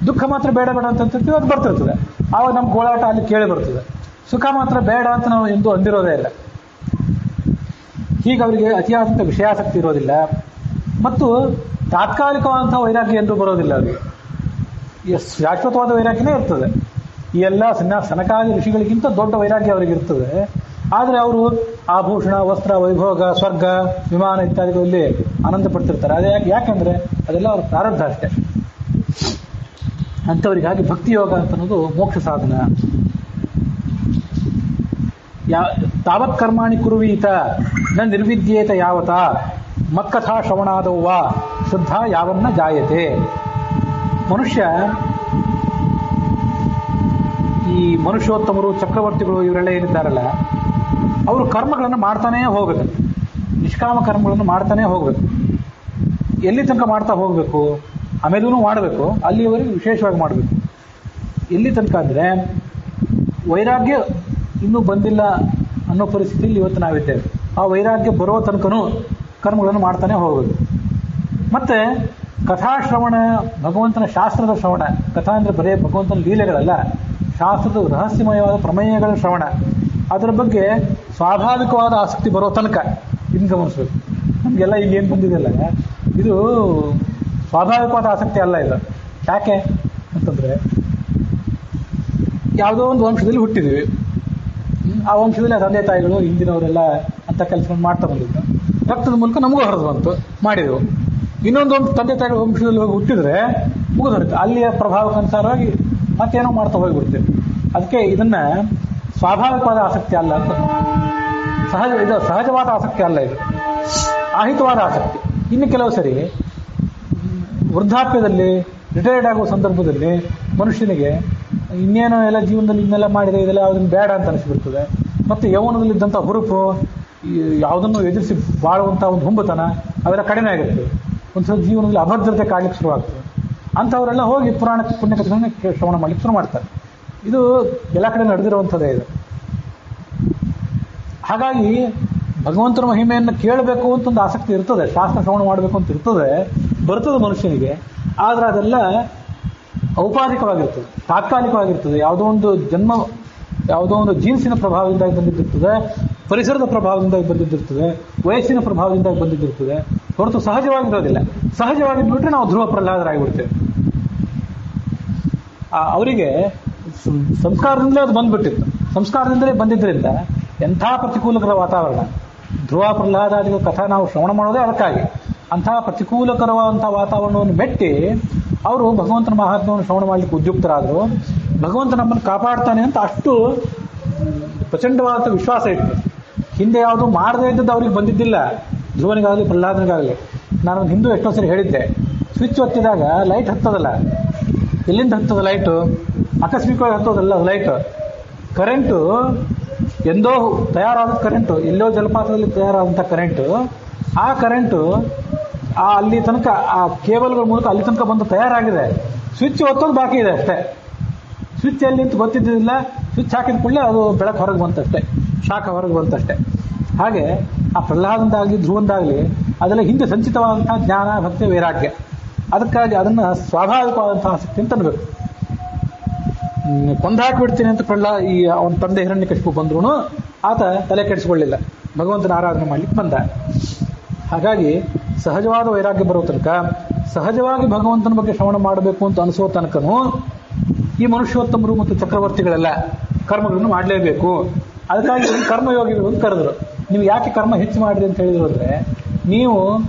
ದುಃಖ ಮಾತ್ರ ಬೇಡ ಬೇಡ ಅಂತಿರ್ತೀವಿ, ಅದು ಬರ್ತಿರ್ತದೆ. ಆವಾಗ ನಮ್ಮ ಗೋಳಾಟ ಅಲ್ಲಿ ಕೇಳಿ ಬರ್ತದೆ. ಸುಖ ಮಾತ್ರ ಬೇಡ ಅಂತ ನಾವು ಎಂದೂ ಅಂದಿರೋದೇ ಇಲ್ಲ. ಹೀಗೆ ಅವರಿಗೆ ಅತಿಯಾದಂಥ ವಿಷಯಾಸಕ್ತಿ ಇರೋದಿಲ್ಲ ಮತ್ತು ತಾತ್ಕಾಲಿಕವಾದಂಥ ವೈರಾಗ್ಯ ಎಂದೂ ಬರೋದಿಲ್ಲ. ಅವರಿಗೆ ಶಾಶ್ವತವಾದ ವೈರಾಗ್ಯನೇ ಇರ್ತದೆ. ಈ ಎಲ್ಲ ಸನಕಾದಿ ಋಷಿಗಳಿಗಿಂತ ದೊಡ್ಡ ವೈರಾಗ್ಯ ಅವರಿಗೆ ಇರ್ತದೆ. ಆದರೆ ಅವರು ಆಭೂಷಣ, ವಸ್ತ್ರ, ವೈಭೋಗ, ಸ್ವರ್ಗ, ವಿಮಾನ ಇತ್ಯಾದಿಗಳಲ್ಲಿ ಆನಂದ ಪಡ್ತಿರ್ತಾರೆ. ಅದೇ ಯಾಕೆಂದ್ರೆ ಅದೆಲ್ಲ ಅವ್ರ ಪ್ರಾರಬ್ಧ ಅಷ್ಟೇ. ಅಂಥವರಿಗಾಗಿ ಭಕ್ತಿ ಯೋಗ ಅಂತ ಅನ್ನೋದು ಮೋಕ್ಷ ಸಾಧನ. ತಾವತ್ ಕರ್ಮಾಣಿ ಕುರುವೀತ ನ ನಿರ್ವಿದ್ಯೇತ ಯಾವತ ಮತ್ಕಥಾ ಶ್ರವಣಾದೌವ ಶುದ್ಧ ಯಾವನ್ನ ಜಾಯತೆ. ಮನುಷ್ಯ ಈ ಮನುಷ್ಯೋತ್ತಮರು, ಚಕ್ರವರ್ತಿಗಳು ಇವರೆಲ್ಲ ಏನಿದ್ದಾರಲ್ಲ, ಅವರು ಕರ್ಮಗಳನ್ನು ಮಾಡ್ತಾನೇ ಹೋಗ್ಬೇಕು. ನಿಷ್ಕಾಮ ಕರ್ಮಗಳನ್ನು ಮಾಡ್ತಾನೇ ಹೋಗ್ಬೇಕು. ಎಲ್ಲಿ ತನಕ ಮಾಡ್ತಾ ಹೋಗ್ಬೇಕು, ಆಮೇಲೂ ಮಾಡಬೇಕು, ಅಲ್ಲಿಯವರೆಗೆ ವಿಶೇಷವಾಗಿ ಮಾಡಬೇಕು. ಎಲ್ಲಿ ತನಕ ಅಂದರೆ ವೈರಾಗ್ಯ ಇನ್ನೂ ಬಂದಿಲ್ಲ ಅನ್ನೋ ಪರಿಸ್ಥಿತಿಯಲ್ಲಿ ಇವತ್ತು ನಾವಿದ್ದೇವೆ. ಆ ವೈರಾಗ್ಯ ಬರೋ ತನಕನೂ ಕರ್ಮಗಳನ್ನು ಮಾಡ್ತಾನೆ ಹೋಗಬೇಕು. ಮತ್ತು ಕಥಾಶ್ರವಣ, ಭಗವಂತನ ಶಾಸ್ತ್ರದ ಶ್ರವಣ. ಕಥಾ ಅಂದರೆ ಬರೇ ಭಗವಂತನ ಲೀಲೆಗಳಲ್ಲ, ಶಾಸ್ತ್ರದ ರಹಸ್ಯಮಯವಾದ ಪ್ರಮೇಯಗಳ ಶ್ರವಣ. ಅದರ ಬಗ್ಗೆ ಸ್ವಾಭಾವಿಕವಾದ ಆಸಕ್ತಿ ಬರೋ ತನಕ ಇದನ್ನು ಗಮನಿಸ್ಬೇಕು. ನಮಗೆಲ್ಲ ಈಗೇನು ಬಂದಿದೆಯಲ್ಲ, ಇದು ಸ್ವಾಭಾವಿಕವಾದ ಆಸಕ್ತಿ ಅಲ್ಲ. ಇದು ಯಾಕೆ ಅಂತಂದರೆ, ಯಾವುದೋ ಒಂದು ವಂಶದಲ್ಲಿ ಹುಟ್ಟಿದ್ವಿ. ಆ ವಂಶದಲ್ಲಿ ತಂದೆ ತಾಯಿಗಳು ಹಿಂದಿನವರೆಲ್ಲ ಅಂಥ ಕೆಲಸವನ್ನು ಮಾಡ್ತಾ ಬಂದಿದ್ರು. ರಕ್ತದ ಮೂಲಕ ನಮಗೂ ಹರಿದು ಬಂತು, ಮಾಡಿದೆವು. ಇನ್ನೊಂದು ತಂದೆ ತಾಯಿಗಳ ವಂಶದಲ್ಲಿ ಹೋಗಿ ಹುಟ್ಟಿದ್ರೆ ಮುಗಿದೋರುತ್ತೆ. ಅಲ್ಲಿಯ ಪ್ರಭಾವಕ್ಕನುಸಾರವಾಗಿ ಮತ್ತೇನೋ ಮಾಡ್ತಾ ಹೋಗಿಬಿಡ್ತೇವೆ. ಅದಕ್ಕೆ ಇದನ್ನ ಸ್ವಾಭಾವಿಕವಾದ ಆಸಕ್ತಿ ಅಲ್ಲ ಅಂತ, ಇದು ಸಹಜವಾದ ಆಸಕ್ತಿ ಅಲ್ಲ, ಇದು ಆಹಿತವಾದ ಆಸಕ್ತಿ. ಇನ್ನು ಕೆಲವು ಸರಿ ವೃದ್ಧಾಪ್ಯದಲ್ಲಿ ರಿಟೈರ್ಡ್ ಆಗುವ ಸಂದರ್ಭದಲ್ಲಿ ಮನುಷ್ಯನಿಗೆ ಇನ್ನೇನೋ ಎಲ್ಲ ಜೀವನದಲ್ಲಿ ಇನ್ನೆಲ್ಲ ಮಾಡಿದೆ, ಇದೆಲ್ಲ ಯಾವುದನ್ನು ಬೇಡ ಅಂತ ಅನಿಸ್ಬಿಡ್ತದೆ. ಮತ್ತು ಯೌವನದಲ್ಲಿದ್ದಂಥ ಹುರುಪು, ಯಾವುದನ್ನು ಎದುರಿಸಿ ಬಾಳುವಂಥ ಒಂದು ಹುಂಬತನ ಅವೆಲ್ಲ ಕಡಿಮೆ ಆಗಿರ್ತದೆ. ಒಂದ್ಸಲ ಜೀವನದಲ್ಲಿ ಅಭದ್ರತೆ ಕಾಡ್ಲಿಕ್ಕೆ ಶುರುವಾಗ್ತದೆ. ಅಂಥವರೆಲ್ಲ ಹೋಗಿ ಪುರಾಣ ಪುಣ್ಯಕಥೆಗಳನ್ನ ಶ್ರವಣ ಮಾಡ್ಲಿಕ್ಕೆ ಶುರು ಮಾಡ್ತಾರೆ. ಇದು ಎಲ್ಲ ಕಡೆ ನಡೆದಿರುವಂಥದ್ದೇ ಇದು. ಹಾಗಾಗಿ ಭಗವಂತನ ಮಹಿಮೆಯನ್ನು ಕೇಳಬೇಕು ಅಂತ ಒಂದು ಆಸಕ್ತಿ ಇರ್ತದೆ, ಶಾಸ್ತ್ರ ಶ್ರವಣ ಮಾಡಬೇಕು ಅಂತ ಇರ್ತದೆ, ಬರ್ತದೆ ಮನುಷ್ಯನಿಗೆ. ಆದರೆ ಅದೆಲ್ಲ ಔಪಾಧಿಕವಾಗಿರ್ತದೆ, ತಾತ್ಕಾಲಿಕವಾಗಿರ್ತದೆ. ಯಾವುದೋ ಒಂದು ಜೀನ್ಸಿನ ಪ್ರಭಾವದಿಂದಾಗಿ ಬಂದಿದ್ದಿರ್ತದೆ, ಪರಿಸರದ ಪ್ರಭಾವದಿಂದಾಗಿ ಬಂದಿದ್ದಿರ್ತದೆ, ವಯಸ್ಸಿನ ಪ್ರಭಾವದಿಂದಾಗಿ ಬಂದಿದ್ದಿರ್ತದೆ, ಹೊರತು ಸಹಜವಾಗಿರೋದಿಲ್ಲ. ಸಹಜವಾಗಿದ್ಬಿಟ್ರೆ ನಾವು ಧ್ರುವ ಪ್ರಹ್ಲಾದರಾಗಿಬಿಡ್ತೇವೆ. ಅವರಿಗೆ ಸಂಸ್ಕಾರದಿಂದಲೇ ಅದು ಬಂದ್ಬಿಟ್ಟಿತ್ತು. ಸಂಸ್ಕಾರದಿಂದಲೇ ಬಂದಿದ್ದರಿಂದ ಎಂಥ ಪ್ರತಿಕೂಲಕರ ವಾತಾವರಣ. ಧ್ರುವ ಪ್ರಹ್ಲಾದಾದಿಗಳ ಕಥಾ ನಾವು ಶ್ರವಣ ಮಾಡೋದೇ ಅದಕ್ಕಾಗಿ. ಅಂತಹ ಪ್ರತಿಕೂಲಕರವಾದಂಥ ವಾತಾವರಣವನ್ನು ಮೆಟ್ಟಿ ಅವರು ಭಗವಂತನ ಮಹಾತ್ಮವನ್ನು ಶ್ರವಣ ಮಾಡಲಿಕ್ಕೆ ಉದ್ಯುಕ್ತರಾದರು. ಭಗವಂತ ನಮ್ಮನ್ನು ಕಾಪಾಡ್ತಾನೆ ಅಂತ ಅಷ್ಟು ಪ್ರಚಂಡವಾದ ವಿಶ್ವಾಸ ಇತ್ತು. ಹಿಂದೆ ಯಾವುದು ಮಾಡದೇ ಇದ್ದದ್ದು ಅವ್ರಿಗೆ ಬಂದಿದ್ದಿಲ್ಲ, ಧ್ರುವನಿಗಾಗಲಿ ಪ್ರಹ್ಲಾದನಿಗಾಗಲಿ. ನಾನು ಹಿಂದೂ ಎಷ್ಟೋ ಸರಿ ಹೇಳಿದ್ದೆ, ಸ್ವಿಚ್ ಒತ್ತಿದಾಗ ಲೈಟ್ ಹತ್ತದಲ್ಲ, ಎಲ್ಲಿಂದ ಹತ್ತದ ಲೈಟು? ಆಕಸ್ಮಿಕವಾಗಿ ಹತ್ತೋದಲ್ಲ ಲೈಟು. ಕರೆಂಟು ಎಂದೋ ತಯಾರಾದ ಕರೆಂಟು, ಎಲ್ಲೋ ಜಲಪಾತದಲ್ಲಿ ತಯಾರಾದಂಥ ಕರೆಂಟು, ಆ ಕರೆಂಟು ಅಲ್ಲಿ ತನಕ ಆ ಕೇಬಲ್ಗಳ ಮೂಲಕ ಅಲ್ಲಿ ತನಕ ಬಂದು ತಯಾರಾಗಿದೆ. ಸ್ವಿಚ್ ಒತ್ತೋದು ಬಾಕಿ ಇದೆ ಅಷ್ಟೇ. ಸ್ವಿಚ್ ಎಲ್ಲಿ ನಿಂತು ಗೊತ್ತಿದ್ದಿಲ್ಲ, ಸ್ವಿಚ್ ಹಾಕಿದ ಕೂಡಲೇ ಅದು ಬೆಳಕು ಹೊರಗೆ ಬಂತಷ್ಟೇ, ಶಾಖ ಹೊರಗೆ ಬಂತಷ್ಟೇ. ಹಾಗೆ ಆ ಪ್ರಹ್ಲಾದಂದಾಗಲಿ ಧ್ರುವಂದಾಗಲಿ ಅದೆಲ್ಲ ಹಿಂದೆ ಸಂಚಿತವಾದಂತಹ ಜ್ಞಾನ, ಭಕ್ತಿ, ವೈರಾಗ್ಯ. ಅದಕ್ಕಾಗಿ ಅದನ್ನು ಸ್ವಾಭಾವಿಕವಾದಂತಹ ಆಸಕ್ತಿ ಅಂತ ಅನ್ಬೇಕು. ಕೊಂದಾಕಿಬಿಡ್ತೀನಿ ಅಂತ ಅವನ ತಂದೆ ಹಿರಣ್ಯಕಶಿಪು ಬಂದ್ರು ಆತ ತಲೆ ಕೆಡಿಸಿಕೊಳ್ಳಿಲ್ಲ, ಭಗವಂತನ ಆರಾಧನೆ ಮಾಡ್ಲಿಕ್ಕೆ ಬಂದ. ಹಾಗಾಗಿ ಸಹಜವಾದ ವೈರಾಗ್ಯ ಬರೋ ತನಕ, ಸಹಜವಾಗಿ ಭಗವಂತನ ಬಗ್ಗೆ ಶ್ರವಣ ಮಾಡಬೇಕು ಅಂತ ಅನಿಸೋ ತನಕನೂ ಈ ಮನುಷ್ಯೋತ್ತಮರು ಮತ್ತು ಚಕ್ರವರ್ತಿಗಳೆಲ್ಲ ಕರ್ಮಗಳನ್ನು ಮಾಡಲೇಬೇಕು. ಅದಕ್ಕಾಗಿ ಕರ್ಮಯೋಗಿಗಳು ಅಂತ ಕರೆದ್ರು. ನೀವು ಯಾಕೆ ಕರ್ಮ ಹೆಚ್ಚು ಮಾಡಿರಿ ಅಂತ ಹೇಳಿದ್ರು ಅಂದರೆ, ನೀವು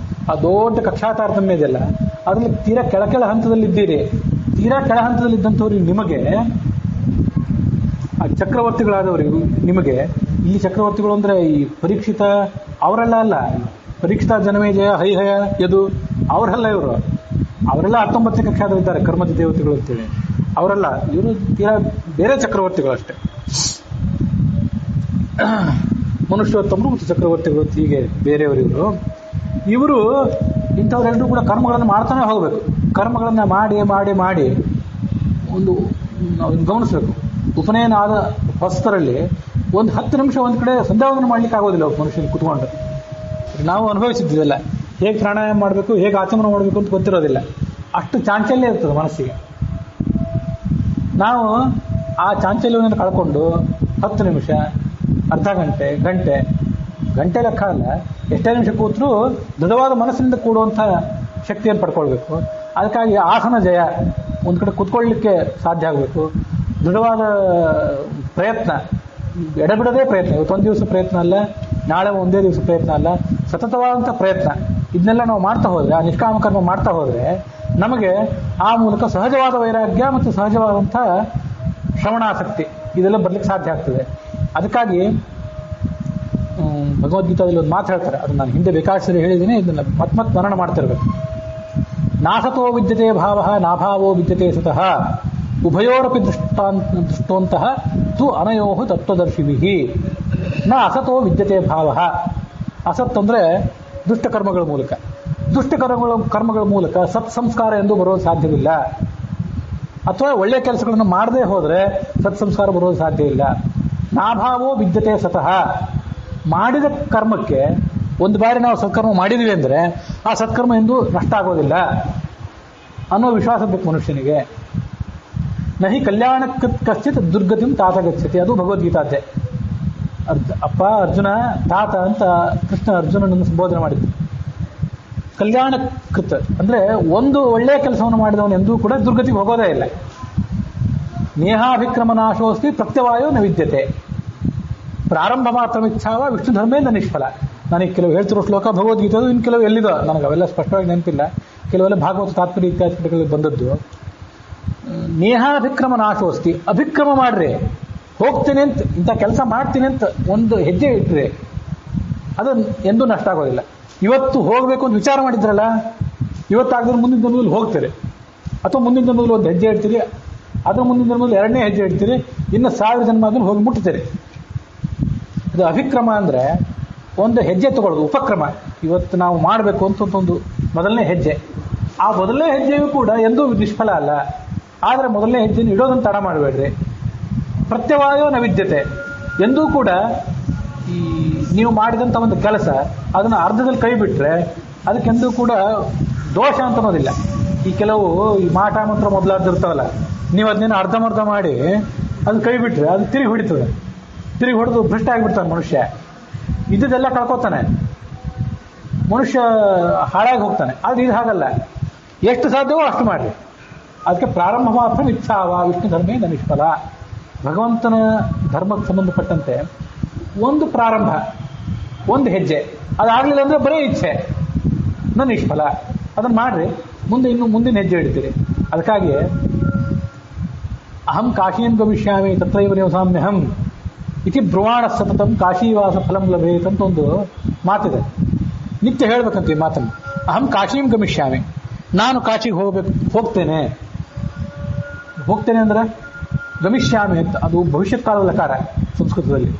ಆ ದೊಡ್ಡ ಕಕ್ಷಾತಾರತಮ್ಯ ಇದೆಯಲ್ಲ, ಅದರಲ್ಲಿ ತೀರಾ ಕೆಳ ಹಂತದಲ್ಲಿದ್ದೀರಿ. ತೀರಾ ಕೆಳ ಹಂತದಲ್ಲಿದ್ದಂಥವ್ರಿಗೆ ನಿಮಗೆ, ಆ ಚಕ್ರವರ್ತಿಗಳಾದವರಿಗೂ ನಿಮಗೆ, ಇಲ್ಲಿ ಚಕ್ರವರ್ತಿಗಳು ಅಂದರೆ ಈ ಪರೀಕ್ಷಿತ ಅವರೆಲ್ಲ ಅಲ್ಲ, ಪರೀಕ್ಷಿತ ಜನಮೇಜಯ, ಹೈಹಯ, ಯದು ಅವರೆಲ್ಲ ಇವರು. ಅವರೆಲ್ಲ 19ನೇ ಕಕ್ಷಾದಲ್ಲಿದ್ದಾರೆ, ಕರ್ಮಜ ದೇವತೆಗಳು ಅಂತೇಳಿ. ಅವರೆಲ್ಲ ಇವರು ತೀರಾ ಬೇರೆ ಚಕ್ರವರ್ತಿಗಳು ಅಷ್ಟೇ. ಮನುಷ್ಯೋತ್ತಮರು ಮತ್ತು ಚಕ್ರವರ್ತಿಗಳು ಹೀಗೆ ಬೇರೆಯವರಿವರು. ಇವರು ಇಂಥವರೆಲ್ಲರೂ ಕೂಡ ಕರ್ಮಗಳನ್ನು ಮಾಡ್ತಾನೆ ಹೋಗಬೇಕು. ಕರ್ಮಗಳನ್ನು ಮಾಡಿ ಮಾಡಿ ಮಾಡಿ ಒಂದು ಗಮನಿಸ್ಬೇಕು. ಉಪನಯನ ಆದ ಹೊಸತರಲ್ಲಿ ಒಂದು 10 ನಿಮಿಷ ಒಂದು ಕಡೆ ಸಂಧ್ಯಾವಂದನೆ ಮಾಡ್ಲಿಕ್ಕೆ ಆಗೋದಿಲ್ಲ ಒಬ್ಬ ಮನುಷ್ಯನ ಕುತ್ಕೊಂಡು. ನಾವು ಅನುಭವಿಸಿದ್ದಿಲ್ಲ, ಹೇಗೆ ಪ್ರಾಣಾಯಾಮ ಮಾಡಬೇಕು, ಹೇಗೆ ಆಚಮನ ಮಾಡಬೇಕು ಅಂತ ಗೊತ್ತಿರೋದಿಲ್ಲ. ಅಷ್ಟು ಚಾಂಚಲ್ಯ ಇರ್ತದೆ ಮನಸ್ಸಿಗೆ. ನಾವು ಆ ಚಾಂಚಲ್ಯವನ್ನು ಕಳ್ಕೊಂಡು 10 ನಿಮಿಷ, ಅರ್ಧ ಗಂಟೆ, ಗಂಟೆ ಲೆಕ್ಕ ಅಲ್ಲ, ಎಷ್ಟೇ ನಿಮಿಷ ಕೂತ್ರೂ ದೃಢವಾದ ಮನಸ್ಸಿನಿಂದ ಕೂಡುವಂಥ ಶಕ್ತಿಯನ್ನು ಪಡ್ಕೊಳ್ಬೇಕು. ಅದಕ್ಕಾಗಿ ಆಸನ ಜಯ, ಒಂದು ಕಡೆ ಕೂತ್ಕೊಳ್ಳಲಿಕ್ಕೆ ಸಾಧ್ಯ ಆಗಬೇಕು. ದೃಢವಾದ ಪ್ರಯತ್ನ, ಎಡೆಬಿಡದೇ ಪ್ರಯತ್ನ. ಇವತ್ತೊಂದು ದಿವಸ ಪ್ರಯತ್ನ ಅಲ್ಲ, ನಾಳೆ ಒಂದೇ ದಿವಸ ಪ್ರಯತ್ನ ಅಲ್ಲ, ಸತತವಾದಂಥ ಪ್ರಯತ್ನ. ಇದನ್ನೆಲ್ಲ ನಾವು ಮಾಡ್ತಾ ಹೋದರೆ, ಆ ನಿಷ್ಕಾಮ ಕರ್ಮ ಮಾಡ್ತಾ ಹೋದರೆ ನಮಗೆ ಆ ಮೂಲಕ ಸಹಜವಾದ ವೈರಾಗ್ಯ ಮತ್ತು ಸಹಜವಾದಂಥ ಶ್ರವಣಾಸಕ್ತಿ ಇದೆಲ್ಲ ಬರ್ಲಿಕ್ಕೆ ಸಾಧ್ಯ ಆಗ್ತದೆ. ಅದಕ್ಕಾಗಿ ಭಗವದ್ಗೀತಾದಲ್ಲಿ ಒಂದು ಮಾತು ಹೇಳ್ತಾರೆ, ಅದು ನಾನು ಹಿಂದೆ ಬೇಕಾದ ಸರಿ ಹೇಳಿದ್ದೀನಿ, ಇದನ್ನು ಮತ್ತೆ ಮರಣ ಮಾಡ್ತಿರ್ಬೇಕು. ನಾಸತೋ ವಿದ್ಯತೆ ಭಾವ ನಾಭಾವೋ ವಿದ್ಯತೆ ಸತಃ ಉಭಯೋರಪಿ ದೃಷ್ಟೋಂತಹ ತು ಅನಯೋ ತತ್ವದರ್ಶಿಭಿ ನ ಅಸತೋ ವಿದ್ಯತೆ ಭಾವ. ಅಸತ್ ಅಂದರೆ ದುಷ್ಟಕರ್ಮಗಳ ಮೂಲಕ, ಕರ್ಮಗಳ ಮೂಲಕ ಸತ್ಸಂಸ್ಕಾರ ಎಂದು ಬರೋದು ಸಾಧ್ಯವಿಲ್ಲ. ಅಥವಾ ಒಳ್ಳೆಯ ಕೆಲಸಗಳನ್ನು ಮಾಡದೇ ಹೋದರೆ ಸತ್ಸಂಸ್ಕಾರ ಬರೋದು ಸಾಧ್ಯ ಇಲ್ಲ. ನಾಭಾವೋ ವಿದ್ಯತೆ ಸತಃ, ಮಾಡಿದ ಕರ್ಮಕ್ಕೆ ಒಂದು ಬಾರಿ ನಾವು ಸತ್ಕರ್ಮ ಮಾಡಿದ್ವಿ ಅಂದರೆ ಆ ಸತ್ಕರ್ಮ ಎಂದು ನಷ್ಟ ಆಗೋದಿಲ್ಲ ಅನ್ನೋ ವಿಶ್ವಾಸ ಬೇಕು ಮನುಷ್ಯನಿಗೆ. ನಹಿ ಕಲ್ಯಾಣ ಕಶ್ಚಿತ್ ದುರ್ಗತಿಂ ತಾತ ಗಚ್ಚತಿ, ಅದು ಭಗವದ್ಗೀತಾದ್ದೆ. ಅಪ್ಪ ಅರ್ಜುನ ತಾತ ಅಂತ ಕೃಷ್ಣ ಅರ್ಜುನನನ್ನು ಸಂಬೋಧನೆ ಮಾಡಿದ್ದು. ಕಲ್ಯಾಣ ಕೃತ್ ಅಂದರೆ ಒಂದು ಒಳ್ಳೆಯ ಕೆಲಸವನ್ನು ಮಾಡಿದವನು ಎಂದೂ ಕೂಡ ದುರ್ಗತಿಗೆ ಹೋಗೋದೇ ಇಲ್ಲ. ನೇಹಾಭಿಕ್ರಮ ನಾಶೋಸ್ತಿ ಪ್ರತ್ಯವಾಯೋ ನ ವಿದ್ಯತೆ ಪ್ರಾರಂಭ ಮಾತ್ರ ಮಿಚ್ಛಾವ ವಿಷ್ಣು ಧರ್ಮೇಂದ್ರ ನಿಷ್ಫಲ. ನನಗೆ ಕೆಲವು ಹೇಳ್ತಿರೋ ಶ್ಲೋಕ ಭಗವದ್ಗೀತೆದು, ಇನ್ನು ಕೆಲವು ಎಲ್ಲಿದೋ ನನಗೆ ಅವೆಲ್ಲ ಸ್ಪಷ್ಟವಾಗಿ ನೆನಪಿಲ್ಲ. ಕೆಲವೆಲ್ಲ ಭಾಗವತ ತಾತ್ಪರ್ಯ ಇತ್ಯಾದಿ ಬಂದದ್ದು. ನೇಹಾಭಿಕ್ರಮ ನಾಶೋಸ್ತಿ, ಅಭಿಕ್ರಮ ಮಾಡ್ರಿ, ಹೋಗ್ತೀನಿ ಅಂತ ಇಂಥ ಕೆಲಸ ಮಾಡ್ತೀನಿ ಅಂತ ಒಂದು ಹೆಜ್ಜೆ ಇಟ್ಟರೆ ಅದು ಎಂದೂ ನಷ್ಟ ಆಗೋದಿಲ್ಲ. ಇವತ್ತು ಹೋಗಬೇಕು ಅಂತ ವಿಚಾರ ಮಾಡಿದ್ರಲ್ಲ, ಇವತ್ತಾಗಿದ್ರೆ ಮುಂದಿನ ಜನ್ಮದಲ್ಲಿ ಹೋಗ್ತೀರಿ, ಅಥವಾ ಮುಂದಿನ ಜನ್ಮದಲ್ಲಿ ಒಂದು ಹೆಜ್ಜೆ ಇಡ್ತೀರಿ, ಅದು ಮುಂದಿನ ಜನ್ಮದಲ್ಲಿ ಎರಡನೇ ಹೆಜ್ಜೆ ಇಡ್ತೀರಿ, ಇನ್ನು 1000 ಜನ್ಮ ಆದ್ರೂ ಹೋಗಿ ಮುಟ್ತೀರಿ. ಅದು ಅಭಿಕ್ರಮ ಅಂದರೆ ಒಂದು ಹೆಜ್ಜೆ ತಗೊಳ್ಳೋದು, ಉಪಕ್ರಮ. ಇವತ್ತು ನಾವು ಮಾಡಬೇಕು ಅಂತ ಒಂದು ಮೊದಲನೇ ಹೆಜ್ಜೆ, ಆ ಮೊದಲನೇ ಹೆಜ್ಜೆಯೂ ಕೂಡ ಎಂದೂ ನಿಷ್ಫಲ ಅಲ್ಲ. ಆದರೆ ಮೊದಲನೇ ಹೆಜ್ಜೆಯನ್ನು ಇಡೋದನ್ನು ತಡ ಮಾಡಬೇಡ್ರಿ. ಪ್ರತ್ಯವಾಯೋ ನವಿದ್ಯತೆ, ಎಂದೂ ಕೂಡ ಈ ನೀವು ಮಾಡಿದಂಥ ಒಂದು ಕೆಲಸ ಅದನ್ನು ಅರ್ಧದಲ್ಲಿ ಕೈ ಬಿಟ್ಟರೆ ಅದಕ್ಕೆಂದೂ ಕೂಡ ದೋಷ ಅಂತ ಅನ್ನೋದಿಲ್ಲ. ಈ ಕೆಲವು ಈ ಮಾಟ ಮಂತ್ರ ಮೊದಲಾದಿರ್ತಾವಲ್ಲ, ನೀವು ಅದನ್ನೇನು ಅರ್ಧಮರ್ಧ ಮಾಡಿ ಅದು ಕೈ ಬಿಟ್ಟರೆ ಅದು ತಿರುಗಿ ಹೊಡಿತದೆ, ತಿರುಗಿ ಹೊಡೆದು ಭ್ರಷ್ಟ ಆಗಿಬಿಡ್ತಾನೆ ಮನುಷ್ಯ. ಇದ್ದದೆಲ್ಲ ಕಳ್ಕೊತಾನೆ, ಮನುಷ್ಯ ಹಾಳಾಗಿ ಹೋಗ್ತಾನೆ. ಆದರೆ ಇದು ಹಾಗಲ್ಲ, ಎಷ್ಟು ಸಾಧ್ಯವೋ ಅಷ್ಟು ಮಾಡಿ. ಅದಕ್ಕೆ ಪ್ರಾರಂಭ ಮಾತ್ರ ಇಚ್ಛಾವ ವಿಷ್ಣು ಧರ್ಮೇ ನ ನಿಷ್ಫಲ. ಭಗವಂತನ ಧರ್ಮಕ್ಕೆ ಸಂಬಂಧಪಟ್ಟಂತೆ ಒಂದು ಪ್ರಾರಂಭ, ಒಂದು ಹೆಜ್ಜೆ, ಅದಾಗಲಿಲ್ಲ ಅಂದರೆ ಬರೀ ಇಚ್ಛೆ ನ ನಿಷ್ಫಲ. ಅದನ್ನು ಮಾಡ್ರಿ, ಮುಂದಿನ ಹೆಜ್ಜೆ ಇಡ್ತೀರಿ. ಅದಕ್ಕಾಗಿ ಅಹಂ ಕಾಶೀಂ ಗಮಿಷ್ಯಾಮಿ ತತ್ರೈವ ನಿವಸಾಮ್ಯಹಂ ಇತಿ ಬ್ರುವಾಣ ಸತತಂ ಕಾಶೀವಾಸ ಫಲಂ ಲಭೇತ್ ಅಂತ ಒಂದು ಮಾತಿದೆ. ನಿತ್ಯ ಹೇಳ್ಬೇಕಂತ ಈ ಮಾತನ್ನು. ಅಹಂ ಕಾಶೀಂ ಗಮಿಷ್ಯಾಮಿ, ನಾನು ಕಾಶಿಗೆ ಹೋಗ್ತೇನೆ ಅಂದ್ರೆ ಗಮಿಷ್ಯಾಮಿ ಅಂತ, ಅದು ಭವಿಷ್ಯತ್ ಕಾಲದ ಲಕಾರ ಸಂಸ್ಕೃತದಲ್ಲಿ.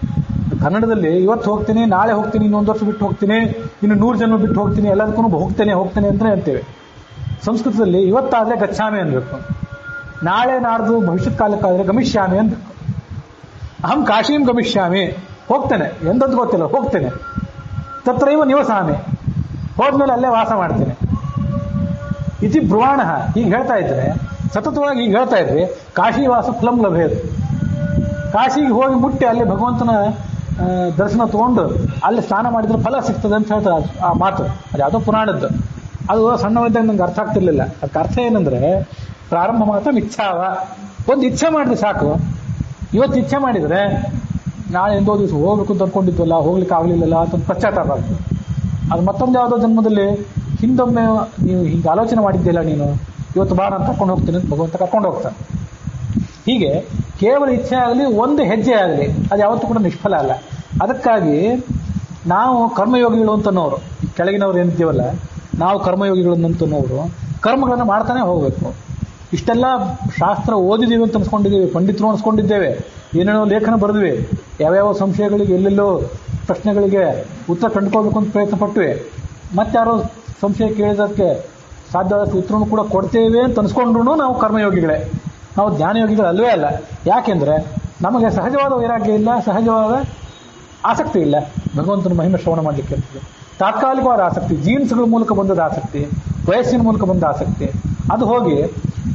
ಕನ್ನಡದಲ್ಲಿ ಇವತ್ತು ಹೋಗ್ತೀನಿ, ನಾಳೆ ಹೋಗ್ತೀನಿ, ಇನ್ನೊಂದು ವರ್ಷ ಬಿಟ್ಟು ಹೋಗ್ತೀನಿ, ಇನ್ನು 100 ಜನ್ಮ ಬಿಟ್ಟು ಹೋಗ್ತೀನಿ, ಎಲ್ಲದಕ್ಕೂ ಹೋಗ್ತೇನೆ ಅಂದ್ರೆ ಅಂತೇವೆ. ಸಂಸ್ಕೃತದಲ್ಲಿ ಇವತ್ತಾದರೆ ಗಚ್ಚಾಮಿ ಅನ್ಬೇಕು, ನಾಳೆ ನಾಡ್ದು ಭವಿಷ್ಯತ್ ಕಾಲಕ್ಕಾದರೆ ಗಮಿಷ್ಯಾಮಿ ಅನ್ಬೇಕು. ಅಹಂ ಕಾಶೀಂ ಗಮಿಷ್ಯಾಮಿ, ಹೋಗ್ತೇನೆ ಎಂದಂತ ಗೊತ್ತಿಲ್ಲ, ಹೋಗ್ತೇನೆ. ತತ್ರೈವ ನಿವಸಾಮಿ, ಹೋದ್ಮೇಲೆ ಅಲ್ಲೇ ವಾಸ ಮಾಡ್ತೇನೆ. ಇತಿ ಬ್ರುವಾಣ, ಹೀಗೆ ಹೇಳ್ತಾ ಇದ್ರೆ, ಸತತವಾಗಿ ಹೀಗೆ ಹೇಳ್ತಾ ಇದ್ರಿ, ಕಾಶಿವಾಸ ಫಲಂ ಲಭೇತ್. ಕಾಶಿಗೆ ಹೋಗಿ ಮುಟ್ಟಿ ಅಲ್ಲಿ ಭಗವಂತನ ದರ್ಶನ ತಗೊಂಡು ಅಲ್ಲಿ ಸ್ನಾನ ಮಾಡಿದ್ರೆ ಫಲ ಸಿಗ್ತದೆ ಅಂತ ಹೇಳ್ತಾರೆ ಆ ಮಾತು. ಅದು ಯಾವುದೋ ಪುರಾಣದ್ದು. ಅದು ಸಣ್ಣವಿದ್ದಾಗ ನಂಗೆ ಅರ್ಥ ಆಗ್ತಿರ್ಲಿಲ್ಲ. ಅದಕ್ಕೆ ಅರ್ಥ ಏನಂದ್ರೆ, ಪ್ರಾರಂಭ ಮಾತ್ರ ಇಚ್ಛಾವ, ಒಂದು ಇಚ್ಛೆ ಮಾಡಿದ್ರೆ ಸಾಕು. ಇವತ್ತು ಇಚ್ಛೆ ಮಾಡಿದರೆ ನಾಳೆ ಎಂದೋ ದಿವಸ ಹೋಗ್ಬೇಕು ಅಂತ ಅಂದ್ಕೊಂಡಿದ್ವಲ್ಲ, ಹೋಗ್ಲಿಕ್ಕೆ ಆಗಲಿಲ್ಲಲ್ಲ ಅಂತ ಒಂದು ಪಶ್ಚಾತ್ತಾಪ ಆಗ್ತದೆ. ಅದು ಮತ್ತೊಂದು ಯಾವುದೋ ಜನ್ಮದಲ್ಲಿ ಹಿಂದೊಮ್ಮೆ ನೀವು ಹಿಂಗೆ ಆಲೋಚನೆ ಮಾಡಿದ್ದಿಲ್ಲ, ನೀನು ಇವತ್ತು ಬಾ ನಾನು ಕರ್ಕೊಂಡು ಹೋಗ್ತೀನಿ ಅಂತ ಭಗವಂತ ಕರ್ಕೊಂಡು ಹೋಗ್ತಾನೆ. ಹೀಗೆ ಕೇವಲ ಇಚ್ಛೆ ಆಗಲಿ, ಒಂದು ಹೆಜ್ಜೆ ಆಗಲಿ, ಅದು ಯಾವತ್ತೂ ಕೂಡ ನಿಷ್ಫಲ ಅಲ್ಲ. ಅದಕ್ಕಾಗಿ ನಾವು ಕರ್ಮಯೋಗಿಗಳು ಅಂತನೋರು, ಕೆಳಗಿನವ್ರು ಏನಿದ್ದೀವಲ್ಲ, ನಾವು ಕರ್ಮಯೋಗಿಗಳನ್ನಂತನೋರು ಕರ್ಮಗಳನ್ನು ಮಾಡ್ತಾನೆ ಹೋಗಬೇಕು. ಇಷ್ಟೆಲ್ಲ ಶಾಸ್ತ್ರ ಓದಿದ್ದೀವಿ ಅಂತ ಅನ್ಸ್ಕೊಂಡಿದ್ದೀವಿ, ಪಂಡಿತರು ಅನ್ಸ್ಕೊಂಡಿದ್ದೇವೆ, ಏನೇನೋ ಲೇಖನ ಬರೆದ್ವಿ, ಯಾವ್ಯಾವ ಸಂಶಯಗಳಿಗೆ ಎಲ್ಲೆಲ್ಲೋ ಪ್ರಶ್ನೆಗಳಿಗೆ ಉತ್ತರ ಕಂಡುಕೋಬೇಕು ಅಂತ ಪ್ರಯತ್ನ ಪಟ್ವಿ. ಮತ್ತಾರೋ ಸಂಶಯ ಕೇಳಿದಕ್ಕೆ ಸಾಧ್ಯವಾದಷ್ಟು ಉತ್ತರನೂ ಕೂಡ ಕೊಡ್ತೇವೆ ಅಂತ ಅನ್ಸ್ಕೊಂಡ್ರು ನಾವು ಕರ್ಮಯೋಗಿಗಳೇ, ನಾವು ಜ್ಞಾನಯೋಗಿಗಳು ಅಲ್ವೇ ಅಲ್ಲ. ಯಾಕೆಂದರೆ ನಮಗೆ ಸಹಜವಾದ ವೈರಾಗ್ಯ ಇಲ್ಲ, ಸಹಜವಾದ ಆಸಕ್ತಿ ಇಲ್ಲ ಭಗವಂತನ ಮಹಿಮೆ ಶ್ರವಣ ಮಾಡಲಿಕ್ಕೆ ಇರ್ತದೆ. ತಾತ್ಕಾಲಿಕವಾದ ಆಸಕ್ತಿ, ಜೀನ್ಸ್ಗಳ ಮೂಲಕ ಬಂದದ ಆಸಕ್ತಿ, ವಯಸ್ಸಿನ ಮೂಲಕ ಬಂದ ಆಸಕ್ತಿ, ಅದು ಹೋಗಿ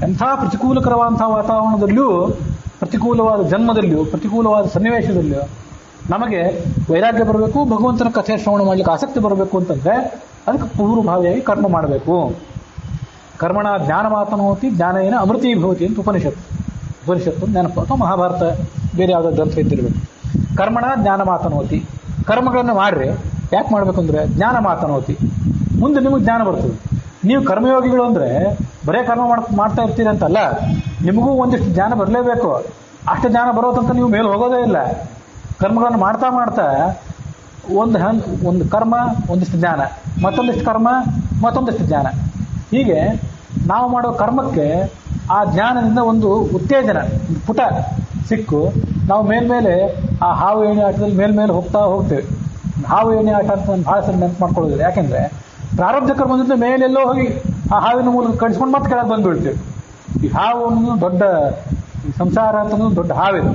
ಎಂಥ ಪ್ರತಿಕೂಲಕರವಾದಂಥ ವಾತಾವರಣದಲ್ಲಿಯೂ, ಪ್ರತಿಕೂಲವಾದ ಜನ್ಮದಲ್ಲಿಯೂ, ಪ್ರತಿಕೂಲವಾದ ಸನ್ನಿವೇಶದಲ್ಲಿಯೂ ನಮಗೆ ವೈರಾಗ್ಯ ಬರಬೇಕು, ಭಗವಂತನ ಕಥೆ ಶ್ರವಣ ಮಾಡಲಿಕ್ಕೆ ಆಸಕ್ತಿ ಬರಬೇಕು ಅಂತಂದರೆ ಅದಕ್ಕೆ ಪೂರ್ವಭಾವಿಯಾಗಿ ಕರ್ಮ ಮಾಡಬೇಕು. ಕರ್ಮಣ ಜ್ಞಾನ ಮಾತನೋತಿ ಜ್ಞಾನೇನ ಅಮೃತೀಭವತಿ ಅಂತ ಉಪನಿಷತ್ತು ನೆನಪು, ಅಥವಾ ಮಹಾಭಾರತ ಬೇರೆ ಯಾವುದೋ ಗ್ರಂಥ ಇದ್ದಿರಬೇಕು. ಕರ್ಮಣ ಜ್ಞಾನ ಮಾತನೋತಿ, ಕರ್ಮಗಳನ್ನು ಮಾಡ್ರಿ. ಯಾಕೆ ಮಾಡಬೇಕು ಅಂದರೆ ಜ್ಞಾನ ಮಾತನೋತಿ, ಮುಂದೆ ನಿಮಗೆ ಜ್ಞಾನ ಬರ್ತದೆ. ನೀವು ಕರ್ಮಯೋಗಿಗಳು ಅಂದರೆ ಬರೇ ಕರ್ಮ ಮಾಡ್ತಾ ಇರ್ತೀರಿ ಅಂತಲ್ಲ, ನಿಮಗೂ ಒಂದಿಷ್ಟು ಜ್ಞಾನ ಬರಲೇಬೇಕು. ಅಷ್ಟು ಜ್ಞಾನ ಬರೋ ತನಕ ನೀವು ಮೇಲೆ ಹೋಗೋದೇ ಇಲ್ಲ. ಕರ್ಮಗಳನ್ನು ಮಾಡ್ತಾ ಮಾಡ್ತಾ ಒಂದು ಕರ್ಮ ಒಂದಿಷ್ಟು ಜ್ಞಾನ, ಮತ್ತೊಂದಿಷ್ಟು ಕರ್ಮ ಮತ್ತೊಂದಿಷ್ಟು ಜ್ಞಾನ. ಹೀಗೆ ನಾವು ಮಾಡೋ ಕರ್ಮಕ್ಕೆ ಆ ಜ್ಞಾನದಿಂದ ಒಂದು ಉತ್ತೇಜನ, ಒಂದು ಪುಟ ಸಿಕ್ಕು ನಾವು ಮೇಲ್ಮೇಲೆ ಆ ಹಾವು ಏಣಿ ಆಟದಲ್ಲಿ ಮೇಲ್ಮೇಲೆ ಹೋಗ್ತಾ ಹೋಗ್ತೇವೆ. ಹಾವು ಏಣಿ ಆಟ ಅಂತ ನಾನು ಭಾಳ ಸರಿ ನೆನಪು ಮಾಡ್ಕೊಳ್ಳೋದಿಲ್ಲ. ಯಾಕೆಂದರೆ ಪ್ರಾರಬ್ಧ ಕರ್ಮದಿಂದ ಮೇಲೆಲ್ಲೋ ಹೋಗಿ ಆ ಹಾವಿನ ಮೂಲಕ ಕಳಿಸ್ಕೊಂಡು ಮತ್ತೆ ಕೆಳಗೆ ಬಂದುಬಿಡ್ತೇವೆ. ಈ ಹಾವು ಅನ್ನೋದು ದೊಡ್ಡ, ಈ ಸಂಸಾರ ಅಂತಂದ್ರೆ ದೊಡ್ಡ ಹಾವಿದು.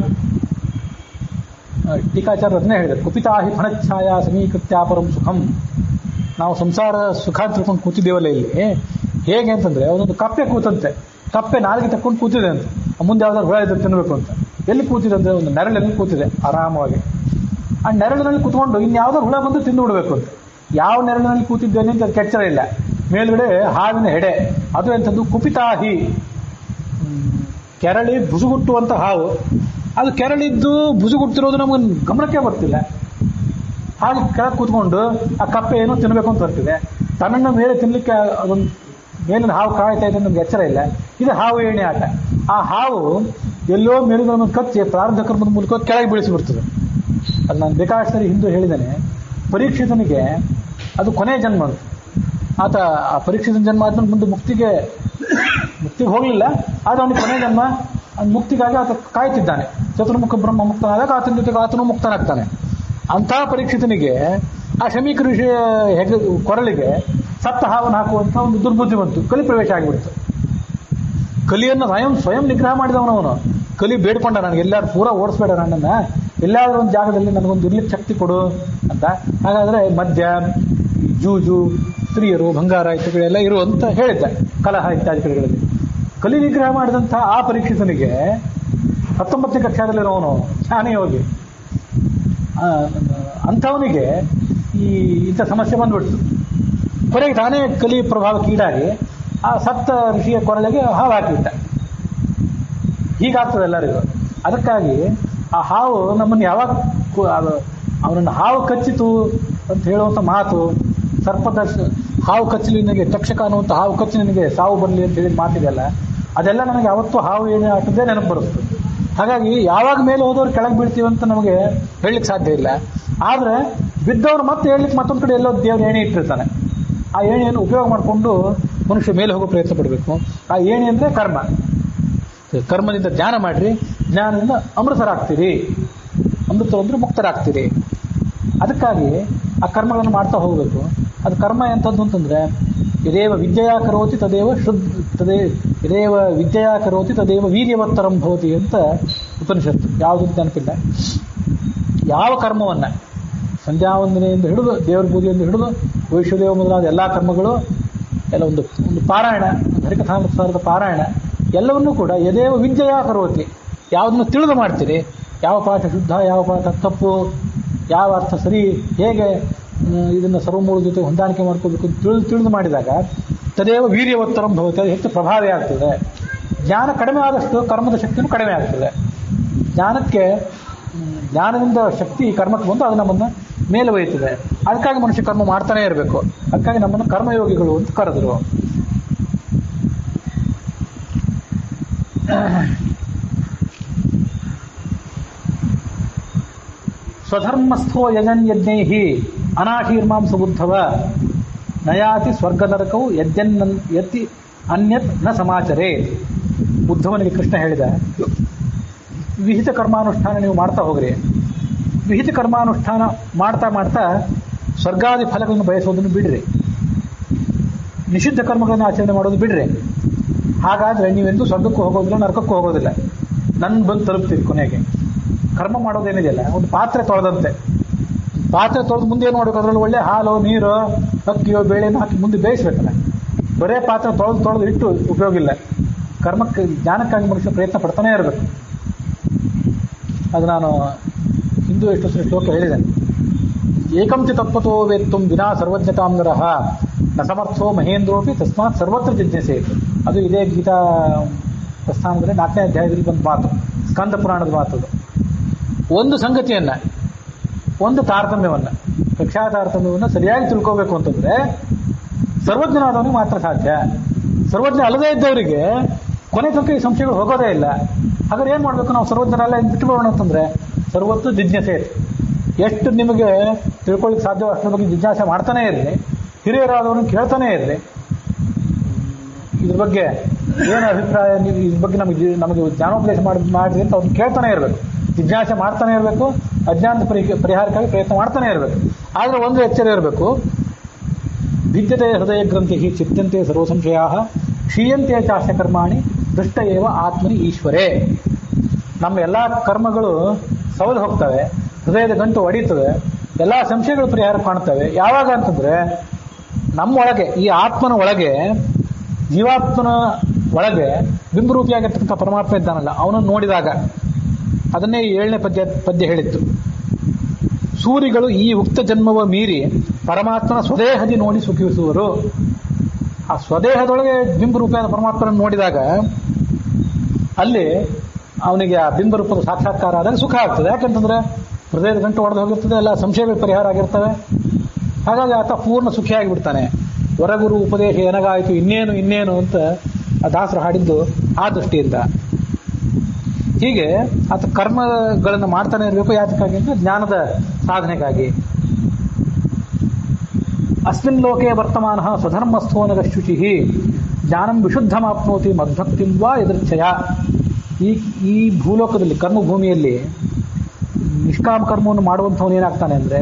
ಟೀಕಾಚಾರ್ಯ ಅದನ್ನೇ ಹೇಳಿದ್ದಾರೆ, ಕುಪಿತಾಹಿ ಫಣಚ್ಛಾಯಾ ಸಮೀಕೃತ್ಯಾಪರಂ ಸುಖಂ. ನಾವು ಸಂಸಾರ ಸುಖ ಅಂತ ತಿಳ್ಕೊಂಡು ಕೂತಿದ್ದೇವಲ್ಲ ಇಲ್ಲಿ, ಹೇಗೆ ಅಂತಂದ್ರೆ ಒಂದೊಂದು ಕಪ್ಪೆ ಕೂತಂತೆ, ಕಪ್ಪೆ ನಾಲಿಗೆ ತಕ್ಕೊಂಡು ಕೂತಿದೆ ಅಂತ, ಮುಂದೆ ಯಾವ್ದಾದ್ರು ಹುಳ ಇದ್ರೆ ತಿನ್ನಬೇಕು ಅಂತ. ಎಲ್ಲಿ ಕೂತಿದೆ ಅಂದರೆ ಒಂದು ನೆರಳಲ್ಲಿ ಕೂತಿದೆ ಆರಾಮವಾಗಿ. ಆ ನೆರಳಿನಲ್ಲಿ ಕೂತ್ಕೊಂಡು ಇನ್ಯಾವುದಾದ್ರು ಹುಳ ಬಂದು ತಿಂದು ಬಿಡಬೇಕು ಅಂತ. ಯಾವ ನೆರಳಿನಲ್ಲಿ ಕೂತಿದ್ದೇನೆ ಅಂತ ಅದಕ್ಕೆ ಎಚ್ಚರ ಇಲ್ಲ. ಮೇಲ್ಗಡೆ ಹಾವಿನ ಹೆಡೆ, ಅದು ಎಂಥದ್ದು ಕುಪಿತಾಹಿ, ಕೆರಳಿ ಬುಸುಗುಟ್ಟುವಂಥ ಹಾವು. ಅದು ಕೆರಳಿದ್ದು ಬುಸುಗುಟ್ಟಿರೋದು ನಮಗೆ ಗಮನಕ್ಕೆ ಬರ್ತಿಲ್ಲ. ಹಾಗೆ ಕೆಳಗೆ ಕೂತ್ಕೊಂಡು ಆ ಕಪ್ಪೆ ಏನೋ ತಿನ್ನಬೇಕು ಅಂತ ಬರ್ತಿದೆ, ತನ್ನನ್ನು ಮೇಲೆ ತಿನ್ನಲಿಕ್ಕೆ ಅದೊಂದು ಮೇಲಿನ ಹಾವು ಕಾಯ್ತಾ ಇದೆ, ನಮ್ಗೆ ಎಚ್ಚರ ಇಲ್ಲ. ಇದು ಹಾವು ಏಣಿ ಆಟ. ಆ ಹಾವು ಎಲ್ಲೋ ಮೇಲಿನ ಕಚ್ಚಿ ಪ್ರಾರಬ್ಧ ಕರ್ಮದ ಮೂಲಕ ಕೆಳಗೆ ಬೀಳಿಸಿಬಿಡ್ತದೆ. ಅದು ನಾನು ಬೇಕಾದಷ್ಟು ಸರಿ ಹಿಂದೂ ಹೇಳಿದ್ದೇನೆ. ಪರೀಕ್ಷಿತನಿಗೆ ಅದು ಕೊನೆಯ ಜನ್ಮ ಅಂತ. ಆತ ಆ ಪರೀಕ್ಷಿತನ ಜನ್ಮ ಆದ್ಮೇಲೆ ಮುಂದೆ ಮುಕ್ತಿಗೆ ಹೋಗಲಿಲ್ಲ, ಆದರೆ ಅವನಿಗೆ ಕೊನೆಯ ಜನ್ಮ, ಮುಕ್ತಿಗಾಗಿ ಆತ ಕಾಯ್ತಿದ್ದಾನೆ. ಚತುರ್ಮುಖ ಬ್ರಹ್ಮ ಮುಕ್ತನಾದಾಗ ಆತನ ಜೊತೆಗೆ ಆತನು ಮುಕ್ತನಾಗ್ತಾನೆ. ಅಂಥ ಪರೀಕ್ಷಿತನಿಗೆ ಆ ಶಮೀಕ ಋಷಿ ಕೊರಳಿಗೆ ಸತ್ತ ಹಾವನ್ನು ಹಾಕುವಂಥ ಒಂದು ದುರ್ಬುದ್ಧಿ ಬಂತು, ಕಲಿ ಪ್ರವೇಶ ಆಗಿಬಿಡ್ತು. ಕಲಿಯನ್ನು ಸ್ವಯಂ ನಿಗ್ರಹ ಮಾಡಿದವನವನು. ಕಲಿ ಬೇಡ್ಕೊಂಡ, ನನಗೆ ಎಲ್ಲರೂ ಪೂರ ಓಡಿಸ್ಬೇಡ, ನನ್ನನ್ನು ಎಲ್ಲಾದರೂ ಒಂದು ಜಾಗದಲ್ಲಿ ನನಗೊಂದು ಇರ್ಲಿಕ್ಕೆ ಶಕ್ತಿ ಕೊಡು ಅಂತ. ಹಾಗಾದರೆ ಮದ್ಯ, ಜೂಜು, ಸ್ತ್ರೀಯರು, ಬಂಗಾರ ಇತ್ಯಾದಿಗಳೆಲ್ಲ ಇರು ಅಂತ ಹೇಳಿದ್ದ, ಕಲಹ ಇತ್ಯಾದಿ ಕಡೆಗಳಲ್ಲಿ. ಕಲಿ ನಿಗ್ರಹ ಮಾಡಿದಂಥ ಆ ಪರೀಕ್ಷಿತನಿಗೆ 19ನೇ ಕಕ್ಷಾದಲ್ಲಿರೋವನು ಜ್ಞಾನಿ ಹೋಗಿ ಅಂಥವನಿಗೆ ಇಂಥ ಸಮಸ್ಯೆ ಬಂದ್ಬಿಡ್ತು. ಕೊನೆಗೆ ತಾನೇ ಕಲಿ ಪ್ರಭಾವಕ್ಕೆ ಈಡಾಗಿ ಆ ಸತ್ತ ಋಷಿಯ ಕೊರಳಿಗೆ ಹಾವು ಹಾಕಿಬಿಟ್ಟ. ಹೀಗಾಗ್ತದೆ ಎಲ್ಲರಿಗೂ. ಅದಕ್ಕಾಗಿ ಆ ಹಾವು ನಮ್ಮನ್ನು ಯಾವಾಗ ಅವನನ್ನು ಹಾವು ಕಚ್ಚಿತು ಅಂತ ಹೇಳುವಂಥ ಮಾತು, ಸರ್ಪದ ಹಾವು ಕಚ್ಚಲಿ ನಿನಗೆ, ತಕ್ಷಕ ಅನ್ನುವಂಥ ಹಾವು ಕಚ್ಚಿ ನಿನಗೆ ಸಾವು ಬರಲಿ ಅಂತ ಹೇಳಿದ ಮಾತಿದೆಯಲ್ಲ, ಅದೆಲ್ಲ ನನಗೆ ಯಾವತ್ತೂ ಹಾವು ಏನೇ ಆಟದ್ದೇ ನೆನಪು ಬರುತ್ತೆ. ಹಾಗಾಗಿ ಯಾವಾಗ ಮೇಲೆ ಹೋದವ್ರು ಕೆಳಗೆ ಬೀಳ್ತೀವಿ ಅಂತ ನಮಗೆ ಹೇಳಲಿಕ್ಕೆ ಸಾಧ್ಯ ಇಲ್ಲ. ಆದರೆ ಬಿದ್ದವ್ರು ಮತ್ತೆ ಹೇಳಲಿಕ್ಕೆ ಮತ್ತೊಂದು ಕಡೆ ಎಲ್ಲೋ ದೇವ್ರು ಏಣಿ ಇಟ್ಟಿರ್ತಾನೆ. ಆ ಏಣಿಯನ್ನು ಉಪಯೋಗ ಮಾಡಿಕೊಂಡು ಮನುಷ್ಯ ಮೇಲೆ ಹೋಗೋ ಪ್ರಯತ್ನ ಪಡಬೇಕು. ಆ ಏಣಿ ಅಂದರೆ ಕರ್ಮ. ಕರ್ಮದಿಂದ ಜ್ಞಾನ ಮಾಡಿರಿ, ಜ್ಞಾನದಿಂದ ಅಮೃತರಾಗ್ತೀರಿ, ಅಮೃತ ಅಂದರೆ ಮುಕ್ತರಾಗ್ತೀರಿ. ಅದಕ್ಕಾಗಿ ಆ ಕರ್ಮಗಳನ್ನು ಮಾಡ್ತಾ ಹೋಗಬೇಕು. ಅದು ಕರ್ಮ ಎಂಥದ್ದು ಅಂತಂದರೆ, ಯದೇವ ವಿದ್ಯೆಯಾ ಕರೋತಿ ತದೇವ ಯದೇವ ವಿದ್ಯೆಯಾ ಕರೋತಿ ತದೇವ ವೀರ್ಯವತ್ತರಂ ಭವತಿ ಅಂತ ಉಪನಿಷತ್ತು. ಯಾವುದು ನೆನಪಿಲ್ಲ. ಯಾವ ಕರ್ಮವನ್ನು ಸಂಧ್ಯಾವಂದನೆಯಿಂದ ಹಿಡಿದು ದೇವರ ಪೂಜೆಯಿಂದ ಹಿಡಿದು ವೈಶ್ವದೇವ ಮೊದಲಾದ ಎಲ್ಲ ಕರ್ಮಗಳು ಎಲ್ಲ ಒಂದು ಪಾರಾಯಣ, ಹರಿಕಥಾಮೃತಸಾರದ ಪಾರಾಯಣ ಎಲ್ಲವನ್ನೂ ಕೂಡ ಯದೇವ ವಿದ್ಯೆಯಾ ಕರೋತಿ, ಯಾವುದನ್ನು ತಿಳಿದು ಮಾಡ್ತೀರಿ, ಯಾವ ಪಾಠ ಶುದ್ಧ, ಯಾವ ಪಾಠ ತಪ್ಪು, ಯಾವ ಅರ್ಥ ಸರಿ, ಹೇಗೆ ಇದನ್ನು ಸರ್ವಮೂಲ ಜೊತೆ ಹೊಂದಾಣಿಕೆ ಮಾಡ್ಕೋಬೇಕು ತಿಳಿದು ಮಾಡಿದಾಗ ತದೇವ ವೀರ್ಯವತ್ತರಂ ಭವತಿ, ಅದು ಹೆಚ್ಚು ಪ್ರಭಾವಿ ಆಗ್ತದೆ. ಜ್ಞಾನ ಕಡಿಮೆ ಆದಷ್ಟು ಕರ್ಮದ ಶಕ್ತಿಯೂ ಕಡಿಮೆ ಆಗ್ತದೆ. ಜ್ಞಾನದಿಂದ ಶಕ್ತಿ ಕರ್ಮಕ್ಕೆ ಬಂದು ಅದು ನಮ್ಮನ್ನು ಮೇಲೆ ಒಯ್ಯುತ್ತದೆ. ಅದಕ್ಕಾಗಿ ಮನುಷ್ಯ ಕರ್ಮ ಮಾಡ್ತಾನೆ ಇರಬೇಕು. ಅದಕ್ಕಾಗಿ ನಮ್ಮನ್ನು ಕರ್ಮಯೋಗಿಗಳು ಅಂತ ಕರೆದರು. ಸ್ವಧರ್ಮಸ್ಥೋ ಯಜನ್ಯಜ್ಞೈಹಿ ಅನಾಶೀರ್ಮಾಂ ಸುಬುದ್ಧವ ನಯಾತಿ ಸ್ವರ್ಗನರಕವು ಯತಿ ಅನ್ಯತ್ ನ ಸಮಾಚರೇ. ಬುದ್ಧವನಿಗೆ ಕೃಷ್ಣ ಹೇಳಿದ, ವಿಹಿತ ಕರ್ಮಾನುಷ್ಠಾನ ನೀವು ಮಾಡ್ತಾ ಹೋಗ್ರಿ. ವಿಹಿತ ಕರ್ಮಾನುಷ್ಠಾನ ಮಾಡ್ತಾ ಮಾಡ್ತಾ ಸ್ವರ್ಗಾದಿ ಫಲಗಳನ್ನು ಬಯಸೋದನ್ನು ಬಿಡ್ರಿ, ನಿಷಿದ್ಧ ಕರ್ಮಗಳನ್ನು ಆಚರಣೆ ಮಾಡೋದು ಬಿಡ್ರಿ. ಹಾಗಾದರೆ ನೀವೆಂದೂ ಸ್ವರ್ಗಕ್ಕೂ ಹೋಗೋದಿಲ್ಲ, ನರಕಕ್ಕೂ ಹೋಗೋದಿಲ್ಲ, ನನ್ನ ಬಂದು ತಲುಪ್ತೀರಿ. ಕೊನೆಗೆ ಕರ್ಮ ಮಾಡೋದೇನಿದೆಯಲ್ಲ, ಒಂದು ಪಾತ್ರೆ ತೊಳೆದಂತೆ. ಪಾತ್ರೆ ತೊಳೆದು ಮುಂದೆ ಏನು ಮಾಡಬೇಕು? ಅದರಲ್ಲಿ ಒಳ್ಳೆ ಹಾಲು, ನೀರು, ಅಕ್ಕಿಯೋ ಬೇಳೆನೋ ಹಾಕಿ ಮುಂದೆ ಬೇಯಿಸ್ಬೇಕಲ್ಲ. ಬರೇ ಪಾತ್ರೆ ತೊಳೆದು ಇಟ್ಟು ಉಪಯೋಗ ಇಲ್ಲ. ಕರ್ಮಕ್ಕೆ ಜ್ಞಾನಕ್ಕಾಗಿ ಮನುಷ್ಯ ಪ್ರಯತ್ನ ಪಡ್ತಾನೇ ಇರಬೇಕು. ಅದು ನಾನು ಹಿಂದೂ ಎಷ್ಟು ಶ್ಲೋಕ ಹೇಳಿದ್ದೇನೆ. ಏಕಂಚ ತತ್ವತೋ ವೇತ್ತುಂ ವಿನಾ ಸರ್ವಜ್ಞತಾಂ ನರಃ ನ ಸಮರ್ಥೋ ಮಹೇಂದ್ರೋಪಿ ತಸ್ಮಾತ್ ಸರ್ವತ್ರ ಜಿಜ್ಞಾಸೆ. ಅದು ಇದೇ ಗೀತಾ ಪ್ರಸ್ಥಾನದಲ್ಲಿ 4ನೇ ಅಧ್ಯಾಯದಲ್ಲಿ ಬಂದ ಮಾತು, ಸ್ಕಂದ ಪುರಾಣದ ಮಾತದು. ಒಂದು ಸಂಗತಿಯನ್ನು, ಒಂದು ತಾರತಮ್ಯವನ್ನು, ಕಕ್ಷಾ ತಾರತಮ್ಯವನ್ನು ಸರಿಯಾಗಿ ತಿಳ್ಕೋಬೇಕು ಅಂತಂದರೆ ಸರ್ವಜ್ಞನಾದವನಿಗೆ ಮಾತ್ರ ಸಾಧ್ಯ. ಸರ್ವಜ್ಞ ಅಲ್ಲದೇ ಇದ್ದವರಿಗೆ ಕೊನೆ ತನಕ ಈ ಸಂಶಯಗಳು ಹೋಗೋದೇ ಇಲ್ಲ. ಹಾಗಾದ್ರೆ ಏನ್ ಮಾಡ್ಬೇಕು ನಾವು? ಸರ್ವಜ್ಞರೆಲ್ಲ ಬಿಟ್ಟು ಬಿಡೋಣ ಅಂತಂದ್ರೆ ಸರ್ವತ್ತು ಜಿಜ್ಞಾಸೆ. ಎಷ್ಟು ನಿಮಗೆ ತಿಳ್ಕೊಳ್ಳಿಕ್ಕೆ ಸಾಧ್ಯವೋ ಅಷ್ಟರ ಬಗ್ಗೆ ಜಿಜ್ಞಾಸೆ ಮಾಡ್ತಾನೆ ಇರಲಿ. ಹಿರಿಯರಾದವ್ರನ್ನ ಕೇಳ್ತಾನೆ ಇರಲಿ, ಇದ್ರ ಬಗ್ಗೆ ಏನು ಅಭಿಪ್ರಾಯ, ನೀವು ಇದ್ರ ಬಗ್ಗೆ ನಮಗೆ ಜ್ಞಾನೋಪದೇಶ ಮಾಡ್ರಿ ಅಂತ ಅವ್ರನ್ನ ಕೇಳ್ತಾನೆ ಇರಬೇಕು. ಜಿಜ್ಞಾಸೆ ಮಾಡ್ತಾನೆ ಇರಬೇಕು. ಅಜ್ಞಾನದ ಪರಿಹಾರಕ್ಕಾಗಿ ಪ್ರಯತ್ನ ಮಾಡ್ತಾನೆ ಇರಬೇಕು. ಆದ್ರೆ ಒಂದು ಎಚ್ಚರ ಇರಬೇಕು. ಭಿದ್ಯತೆ ಹೃದಯ ಗ್ರಂಥಿ ಚಿತ್ಯಂತೆ ಸರ್ವ ಸಂಶಯ ಕ್ಷೀಯಂತೆ ಚಾಸ್ಯ ಕರ್ಮಾಣಿ ದೃಷ್ಟ ಏವ ಆತ್ಮನಿ ಈಶ್ವರೇ. ನಮ್ಮ ಎಲ್ಲ ಕರ್ಮಗಳು ಸವದು ಹೋಗ್ತವೆ, ಹೃದಯದ ಗಂಟು ಒಡೀತದೆ, ಎಲ್ಲ ಸಂಶಯಗಳು ಪರಿಹಾರ ಕಾಣ್ತವೆ. ಯಾವಾಗ ಅಂತಂದ್ರೆ ನಮ್ಮೊಳಗೆ, ಈ ಆತ್ಮನ ಒಳಗೆ, ಜೀವಾತ್ಮನ ಒಳಗೆ ಬಿಂಬರೂಪಿಯಾಗಿರ್ತಕ್ಕಂಥ ಪರಮಾತ್ಮ ಇದ್ದಾನಲ್ಲ, ಅವನನ್ನು ನೋಡಿದಾಗ. ಅದನ್ನೇ 7ನೇ ಪದ್ಯ ಹೇಳಿತ್ತು. ಸೂರಿಗಳು ಈ ಉಕ್ತ ಜನ್ಮವ ಮೀರಿ ಪರಮಾತ್ಮನ ಸ್ವದೇಹದಿ ನೋಡಿ ಸುಖಿಸುವರು. ಆ ಸ್ವದೇಹದೊಳಗೆ ಬಿಂಬರೂಪಿಯಾದ ಪರಮಾತ್ಮನನ್ನು ನೋಡಿದಾಗ ಅಲ್ಲಿ ಅವನಿಗೆ ಆ ಬಿಂಬರೂಪದ ಸಾಕ್ಷಾತ್ಕಾರ ಆದಾಗ ಸುಖ ಆಗ್ತದೆ. ಯಾಕಂತಂದ್ರೆ ಹೃದಯದ ಗಂಟು ಒಡೆದು ಹೋಗಿರ್ತದೆ, ಎಲ್ಲ ಸಂಶಯಗಳು ಪರಿಹಾರ ಆಗಿರ್ತವೆ. ಹಾಗಾಗಿ ಆತ ಪೂರ್ಣ ಸುಖಿಯಾಗಿಬಿಡ್ತಾನೆ. ಹೊರಗುರು ಉಪದೇಶ ಏನಾಗಾಯಿತು, ಇನ್ನೇನು ಅಂತ ಆ ದಾಸರು ಹಾಡಿದ್ದು ಆ ದೃಷ್ಟಿಯಿಂದ. ಹೀಗೆ ಆತ ಕರ್ಮಗಳನ್ನು ಮಾಡ್ತಾನೆ ಇರಬೇಕು. ಯಾತಕ್ಕಾಗಿ ಅಂದ್ರೆ ಜ್ಞಾನದ ಸಾಧನೆಗಾಗಿ. ಅಸ್ಮಿನ್ ಲೋಕೆ ವರ್ತಮಾನ ಸ್ವಧರ್ಮಸ್ಥೋನಗ ಶುಚಿ ಜ್ಞಾನಂ ವಿಶುದ್ಧಮಾಪ್ನೋತಿ ಮದ್ಭಕ್ತಿಂ ವಾ ಎದೃಚ್ಛಯ. ಈ ಭೂಲೋಕದಲ್ಲಿ, ಕರ್ಮಭೂಮಿಯಲ್ಲಿ ನಿಷ್ಕಾಮ ಕರ್ಮವನ್ನು ಮಾಡುವಂಥವನು ಏನಾಗ್ತಾನೆ ಅಂದ್ರೆ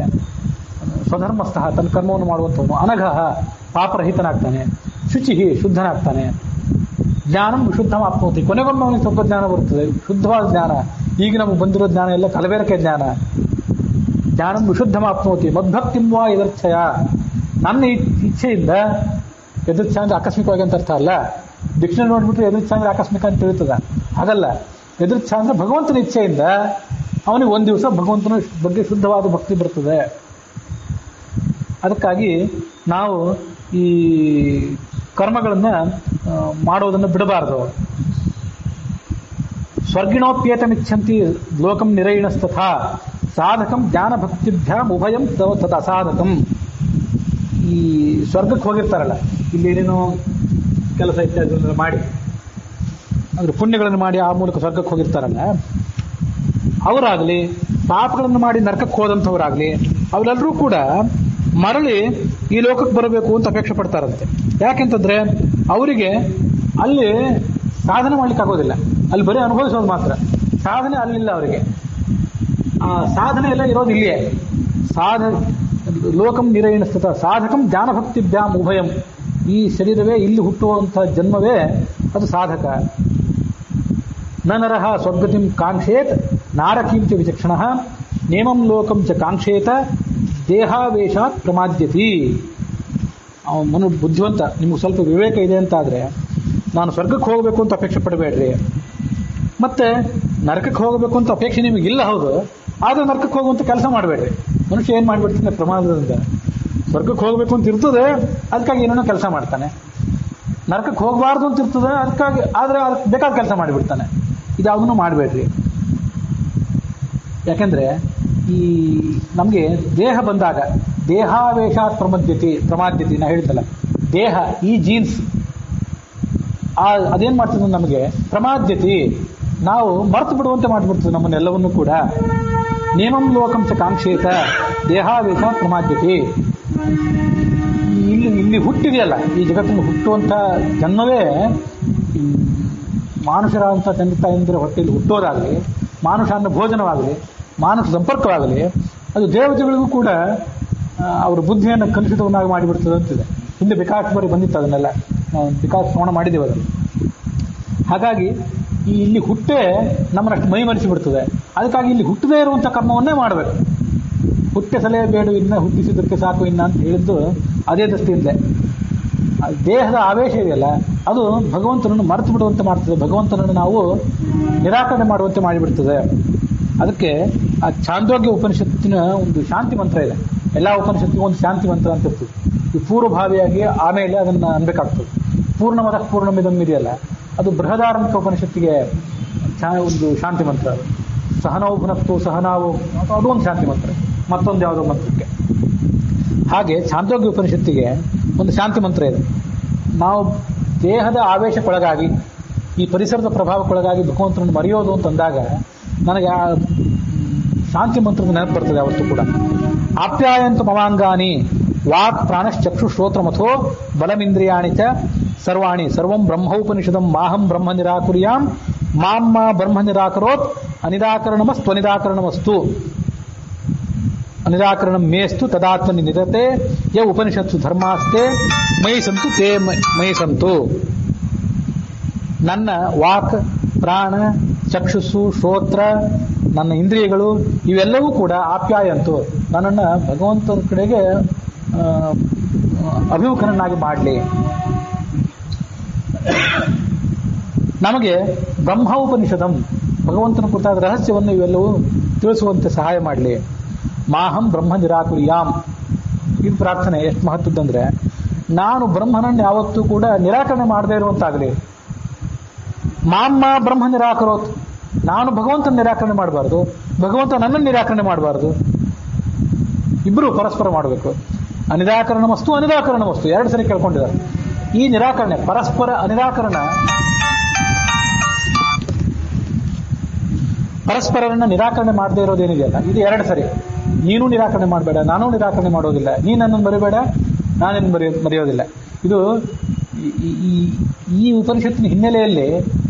ಸ್ವಧರ್ಮಸ್ಥ, ತನ್ನ ಕರ್ಮವನ್ನು ಮಾಡುವಂಥವನು ಅನಘ ಪಾಪರಹಿತನಾಗ್ತಾನೆ, ಶುಚಿ ಶುದ್ಧನಾಗ್ತಾನೆ. ಜ್ಞಾನಂ ವಿಶುದ್ಧಮಾಪ್ನೋತಿ, ಕೊನೆಗೊಮ್ಮೆ ಅವನಿಗೆ ಸ್ವಲ್ಪ ಜ್ಞಾನ ಬರುತ್ತದೆ, ಶುದ್ಧವಾದ ಜ್ಞಾನ. ಈಗ ನಮಗೆ ಬಂದಿರೋ ಜ್ಞಾನ ಎಲ್ಲ ಕಲಬೇರಕೆ ಜ್ಞಾನ. ಜ್ಞಾನಂ ವಿಶುದ್ಧಮಾಪ್ನೋತಿ ಮದ್ಭಕ್ತಿಂ ವಾ ಎದೃಚ್ಛಯ. ನನ್ನ ಇಚ್ಛೆಯಿಂದ, ಎದೃಚ್ಛ ಅಂದ್ರೆ ಆಕಸ್ಮಿಕವಾಗಿ ಅಂತ ಅರ್ಥ ಅಲ್ಲ. ಡಿಕ್ಷನರಿ ನೋಡ್ಬಿಟ್ರೆ ಎದೃಚ್ಛ ಅಂದ್ರೆ ಆಕಸ್ಮಿಕ ಅಂತ ತಿಳಿತದ, ಹಾಗಲ್ಲ. ಎದೃಚ್ಛ ಅಂದ್ರೆ ಭಗವಂತನ ಇಚ್ಛೆಯಿಂದ ಅವನಿಗೆ ಒಂದು ದಿವಸ ಭಗವಂತನ ಬಗ್ಗೆ ಶುದ್ಧವಾದ ಭಕ್ತಿ ಬರ್ತದೆ. ಅದಕ್ಕಾಗಿ ನಾವು ಈ ಕರ್ಮಗಳನ್ನ ಮಾಡೋದನ್ನು ಬಿಡಬಾರದು. ಸ್ವರ್ಗಿಣೋಪ್ಯೇತಮಿಚ್ಛಂತಿ ಲೋಕಂ ನಿರೈಣಸ್ತಥಾ ಸಾಧಕಂ ಜ್ಞಾನ ಭಕ್ತಿಭ್ಯಾಂ ಉಭಯಂ ತದ ಅಸಾಧಕಂ. ಈ ಸ್ವರ್ಗಕ್ಕೆ ಹೋಗಿರ್ತಾರಲ್ಲ, ಇಲ್ಲಿ ಏನೇನೋ ಕೆಲಸ ಇತ್ಯಾದಿಗಳನ್ನು ಮಾಡಿ, ಅಂದ್ರೆ ಪುಣ್ಯಗಳನ್ನು ಮಾಡಿ ಆ ಮೂಲಕ ಸ್ವರ್ಗಕ್ಕೆ ಹೋಗಿರ್ತಾರಲ್ಲ, ಅವರಾಗಲಿ ಪಾಪಗಳನ್ನು ಮಾಡಿ ನರಕಕ್ಕೆ ಹೋದಂಥವರಾಗಲಿ ಅವರೆಲ್ಲರೂ ಕೂಡ ಮರಳಿ ಈ ಲೋಕಕ್ಕೆ ಬರಬೇಕು ಅಂತ ಅಪೇಕ್ಷೆ ಪಡ್ತಾರಂತೆ. ಯಾಕೆಂತಂದ್ರೆ ಅವರಿಗೆ ಅಲ್ಲಿ ಸಾಧನೆ ಮಾಡ್ಲಿಕ್ಕೆ ಆಗೋದಿಲ್ಲ, ಅಲ್ಲಿ ಬರೀ ಅನುಭವಿಸೋದು ಮಾತ್ರ. ಸಾಧನೆ ಅಲ್ಲಿಲ್ಲ ಅವರಿಗೆ. ಆ ಸಾಧನೆ ಎಲ್ಲ ಇರೋದು ಇಲ್ಲಿಯೇ. ಲೋಕಂ ನಿರೈಣಸ್ಥಿತ ಸಾಧಕಂ ಜ್ಞಾನಭಕ್ತಿಭ್ಯಾಂ ಉಭಯಂ. ಈ ಶರೀರವೇ, ಇಲ್ಲಿ ಹುಟ್ಟುವಂತಹ ಜನ್ಮವೇ ಅದು ಸಾಧಕ. ನ ನರಃ ಸ್ವರ್ಗತಿಂ ಕಾಂಕ್ಷೇತ್ ನಾರಕೀಂ ಚ ವಿಚಕ್ಷಣಃ ನೇಮಂ ಲೋಕಂ ಚ ಕಾಂಕ್ಷೇತ ದೇಹಾವೇಶಾತ್ ಪ್ರಮಾದ್ಯತಿ. ಮನು ಬುದ್ಧಿವಂತ, ನಿಮ್ಗೆ ಸ್ವಲ್ಪ ವಿವೇಕ ಇದೆ ಅಂತಾದ್ರೆ ನಾನು ಸ್ವರ್ಗಕ್ಕೆ ಹೋಗಬೇಕು ಅಂತ ಅಪೇಕ್ಷೆ ಪಡಬೇಡ್ರಿ, ಮತ್ತೆ ನರಕಕ್ಕೆ ಹೋಗಬೇಕು ಅಂತ ಅಪೇಕ್ಷೆ ನಿಮಗಿಲ್ಲ, ಹೌದು, ಆದ್ರೆ ನರಕಕ್ಕೆ ಹೋಗುವಂತ ಕೆಲಸ ಮಾಡಬೇಡ್ರಿ. ಮನುಷ್ಯ ಏನ್ ಮಾಡ್ಬಿಡ್ತಾನೆ ಪ್ರಮಾದದಿಂದ, ಸ್ವರ್ಗಕ್ಕೆ ಹೋಗಬೇಕು ಅಂತ ಇರ್ತದೆ, ಅದಕ್ಕಾಗಿ ಏನೇನೋ ಕೆಲಸ ಮಾಡ್ತಾನೆ. ನರಕಕ್ಕೆ ಹೋಗಬಾರ್ದು ಅಂತ ಇರ್ತದೆ, ಅದಕ್ಕಾಗಿ ಆದ್ರೆ ಬೇಕಾದ ಕೆಲಸ ಮಾಡಿಬಿಡ್ತಾನೆ. ಇದ್ಯಾವುದನ್ನು ಮಾಡಬೇಡ್ರಿ. ಯಾಕೆಂದ್ರೆ ಈ ನಮಗೆ ದೇಹ ಬಂದಾಗ ದೇಹಾವೇಶಾತ್ ಪ್ರಮಾದ್ಯತಿ ನಾ ಹೇಳಿದ್ದಲ್ಲ, ದೇಹ, ಈ ಜೀನ್ಸ್ ಅದೇನ್ ಮಾಡ್ತದೆ ನಮಗೆ ಪ್ರಮಾದ್ಯತಿ, ನಾವು ಮರೆತು ಬಿಡುವಂತೆ ಮಾಡಿಬಿಡ್ತದೆ ನಮ್ಮನ್ನೆಲ್ಲವನ್ನೂ ಕೂಡ. ನೇಮಂ ಲೋಕಂ ಚ ಕಾಂಕ್ಷೇತ ದೇಹಾವೇಶಾತ್ ಪ್ರಮಾದ್ಯತಿ. ಇಲ್ಲಿ ಹುಟ್ಟಿದೆಯಲ್ಲ, ಈ ಜಗತ್ತನ್ನು ಹುಟ್ಟುವಂಥ ಜನ್ಮವೇ ಮಾನುಷರಾದಂಥ ತಂದೆ ತಾಯಂದಿರ ಹೊಟ್ಟೆಯಲ್ಲಿ ಹುಟ್ಟೋದಾಗಲಿ, ಮಾನುಷ ಅನ್ನೋ ಭೋಜನವಾಗಲಿ, ಮಾನುಷ ಸಂಪರ್ಕವಾಗಲಿ, ಅದು ದೇವತೆಗಳಿಗೂ ಕೂಡ ಅವರ ಬುದ್ಧಿಯನ್ನು ಕಲುಷಿತವನ್ನಾಗಿ ಮಾಡಿಬಿಡ್ತದೆ ಅಂತಿದೆ. ಹಿಂದೆ ವಿಕಾಸ ಬರೀ ಬಂದಿತ್ತು, ಅದನ್ನೆಲ್ಲ ನಾವು ವಿಕಾಸ ಶ್ರವಣ ಮಾಡಿದ್ದೇವೆ ಅದನ್ನು. ಹಾಗಾಗಿ ಇಲ್ಲಿ ಹುಟ್ಟೆ ನಮ್ಮನ್ನಷ್ಟು ಮೈಮರೆಸಿಬಿಡ್ತದೆ. ಅದಕ್ಕಾಗಿ ಇಲ್ಲಿ ಹುಟ್ಟದೇ ಇರುವಂಥ ಕರ್ಮವನ್ನೇ ಮಾಡಬೇಕು. ಹುಟ್ಟೆ ಸಲಹೆಬೇಡು ಇನ್ನ, ಹುಟ್ಟಿಸಿದ್ದಕ್ಕೆ ಸಾಕು ಇನ್ನ ಅಂತ ಹೇಳಿದ್ದು ಅದೇ ದೃಷ್ಟಿಯಿಂದಲೇ. ದೇಹದ ಆವೇಶ ಇದೆಯಲ್ಲ, ಅದು ಭಗವಂತನನ್ನು ಮರೆತು ಬಿಡುವಂತೆ ಮಾಡ್ತದೆ, ಭಗವಂತನನ್ನು ನಾವು ನಿರಾಕರಣೆ ಮಾಡುವಂತೆ ಮಾಡಿಬಿಡ್ತದೆ. ಅದಕ್ಕೆ ಆ ಛಾಂದೋಗ್ಯ ಉಪನಿಷತ್ತಿನ ಒಂದು ಶಾಂತಿ ಮಂತ್ರ ಇದೆ. ಎಲ್ಲ ಉಪನಿಷತ್ತಿಗೂ ಒಂದು ಶಾಂತಿ ಮಂತ್ರ ಅಂತ ಇರ್ತದೆ. ಈ ಪೂರ್ವಭಾವಿಯಾಗಿ ಆಮೇಲೆ ಅದನ್ನು ಅನ್ಬೇಕಾಗ್ತದೆ. ಪೂರ್ಣಮದ ಪೂರ್ಣಮಿದಂ ಇದೆಯಲ್ಲ, ಅದು ಬೃಹದಾರಂಭ ಉಪನಿಷತ್ತಿಗೆ ಒಂದು ಶಾಂತಿ ಮಂತ್ರ. ಅದು ಸಹನೌ ಭುನಕ್ತು ಸಹನಾವು, ಅದು ಒಂದು ಶಾಂತಿ ಮಂತ್ರ, ಮತ್ತೊಂದು ಯಾವುದೋ ಮಂತ್ರಕ್ಕೆ. ಹಾಗೆ ಛಾಂದೋಗ್ಯ ಉಪನಿಷತ್ತಿಗೆ ಒಂದು ಶಾಂತಿ ಮಂತ್ರ ಇದೆ. ನಾವು ದೇಹದ ಆವೇಶಕ್ಕೊಳಗಾಗಿ, ಈ ಪರಿಸರದ ಪ್ರಭಾವಕ್ಕೊಳಗಾಗಿ ಭಗವಂತನನ್ನು ಮರೆಯೋದು ಅಂತಂದಾಗ ನನಗೆ ಆ ಶಾಂತಿ ಮಂತ್ರದ ನೆನಪು ಬರ್ತದೆ ಯಾವತ್ತೂ ಕೂಡ. ಆಪ್ಯಾಯಂತ ಮಮಾಂಗಾನಿ ವಾಕ್ ಪ್ರಾಣಶ್ಚಕ್ಷು ಶ್ರೋತ್ರಮಥೋ ಬಲಮಿಂದ್ರಿಯಾಣಿ ಚ ಸರ್ವಾಣಿ ಸರ್ವಂ ಬ್ರಹ್ಮೋಪನಿಷದಂ ಮಾಹಂ ಬ್ರಹ್ಮ ನಿರಾಕುರ್ಯಾಂ ಮಾಂ ಮಾ ಬ್ರಹ್ಮ ನಿರಾಕರೋತ್ ಅನಿರಾಕರಣಮಸ್ತ್ವನಿರಾಕರಣಮಸ್ತು ಅನಿರಾಕರಣಂ ಮೇಸ್ತು ತದಾತ್ಮನಿ ನಿರತೆ ಯ ಉಪನಿಷತ್ಸು ಧರ್ಮಾಸ್ತೆ ಮಯಿ ಸಂತು ತೇ ಮಯಿ ಸಂತು. ನನ್ನ ವಾಕ್, ಪ್ರಾಣ, ಚಕ್ಷುಸ್ಸು, ಶ್ರೋತ್ರ, ನನ್ನ ಇಂದ್ರಿಯಗಳು ಇವೆಲ್ಲವೂ ಕೂಡ ಆಪ್ಯಾಯಂತು ನನ್ನನ್ನು ಭಗವಂತನ ಕಡೆಗೆ ಅಭಿಮುಖನನ್ನಾಗಿ ಮಾಡಲಿ. ನಮಗೆ ಬ್ರಹ್ಮ ಉಪನಿಷದಂ ಭಗವಂತನ ಕುರಿತಾದ ರಹಸ್ಯವನ್ನು ಇವೆಲ್ಲವೂ ತಿಳಿಸುವಂತೆ ಸಹಾಯ ಮಾಡಲಿ. ಮಾಹಂ ಬ್ರಹ್ಮ ನಿರಾಕುರ್ಯಾಂ, ಇದು ಪ್ರಾರ್ಥನೆ ಎಷ್ಟು ಮಹತ್ವದ್ದಂದ್ರೆ ನಾನು ಬ್ರಹ್ಮನನ್ನು ಯಾವತ್ತೂ ಕೂಡ ನಿರಾಕರಣೆ ಮಾಡದೇ ಇರುವಂತಾಗಲಿ. ಮಾಮ್ಮ ಬ್ರಹ್ಮ ನಿರಾಕರೋತ್, ನಾನು ಭಗವಂತನ ನಿರಾಕರಣೆ ಮಾಡಬಾರ್ದು, ಭಗವಂತ ನನ್ನನ್ನು ನಿರಾಕರಣೆ ಮಾಡಬಾರ್ದು. ಇಬ್ಬರು ಪರಸ್ಪರ ಮಾಡಬೇಕು. ಅನಿರಾಕರಣ ವಸ್ತು ಅನಿರಾಕರಣ ವಸ್ತು ಎರಡು ಸರಿ ಕೇಳ್ಕೊಂಡಿದ್ದಾರೆ. ಈ ನಿರಾಕರಣೆ ಪರಸ್ಪರ ಅನಿರಾಕರಣ, ಪರಸ್ಪರರನ್ನ ನಿರಾಕರಣೆ ಮಾಡದೇ ಇರೋದೇನಿದೆಯಲ್ಲ ಇದು ಎರಡು ಸರಿ. ನೀನು ನಿರಾಕರಣೆ ಮಾಡಬೇಡ, ನಾನು ನಿರಾಕರಣೆ ಮಾಡೋದಿಲ್ಲ, ನೀ ನನ್ನನ್ನು ಮರಿಬೇಡ, ನಾನೇನು ಮರೆಯೋದಿಲ್ಲ. ಇದು ಈ ಉಪನಿಷತ್ತಿನ ಹಿನ್ನೆಲೆಯಲ್ಲಿ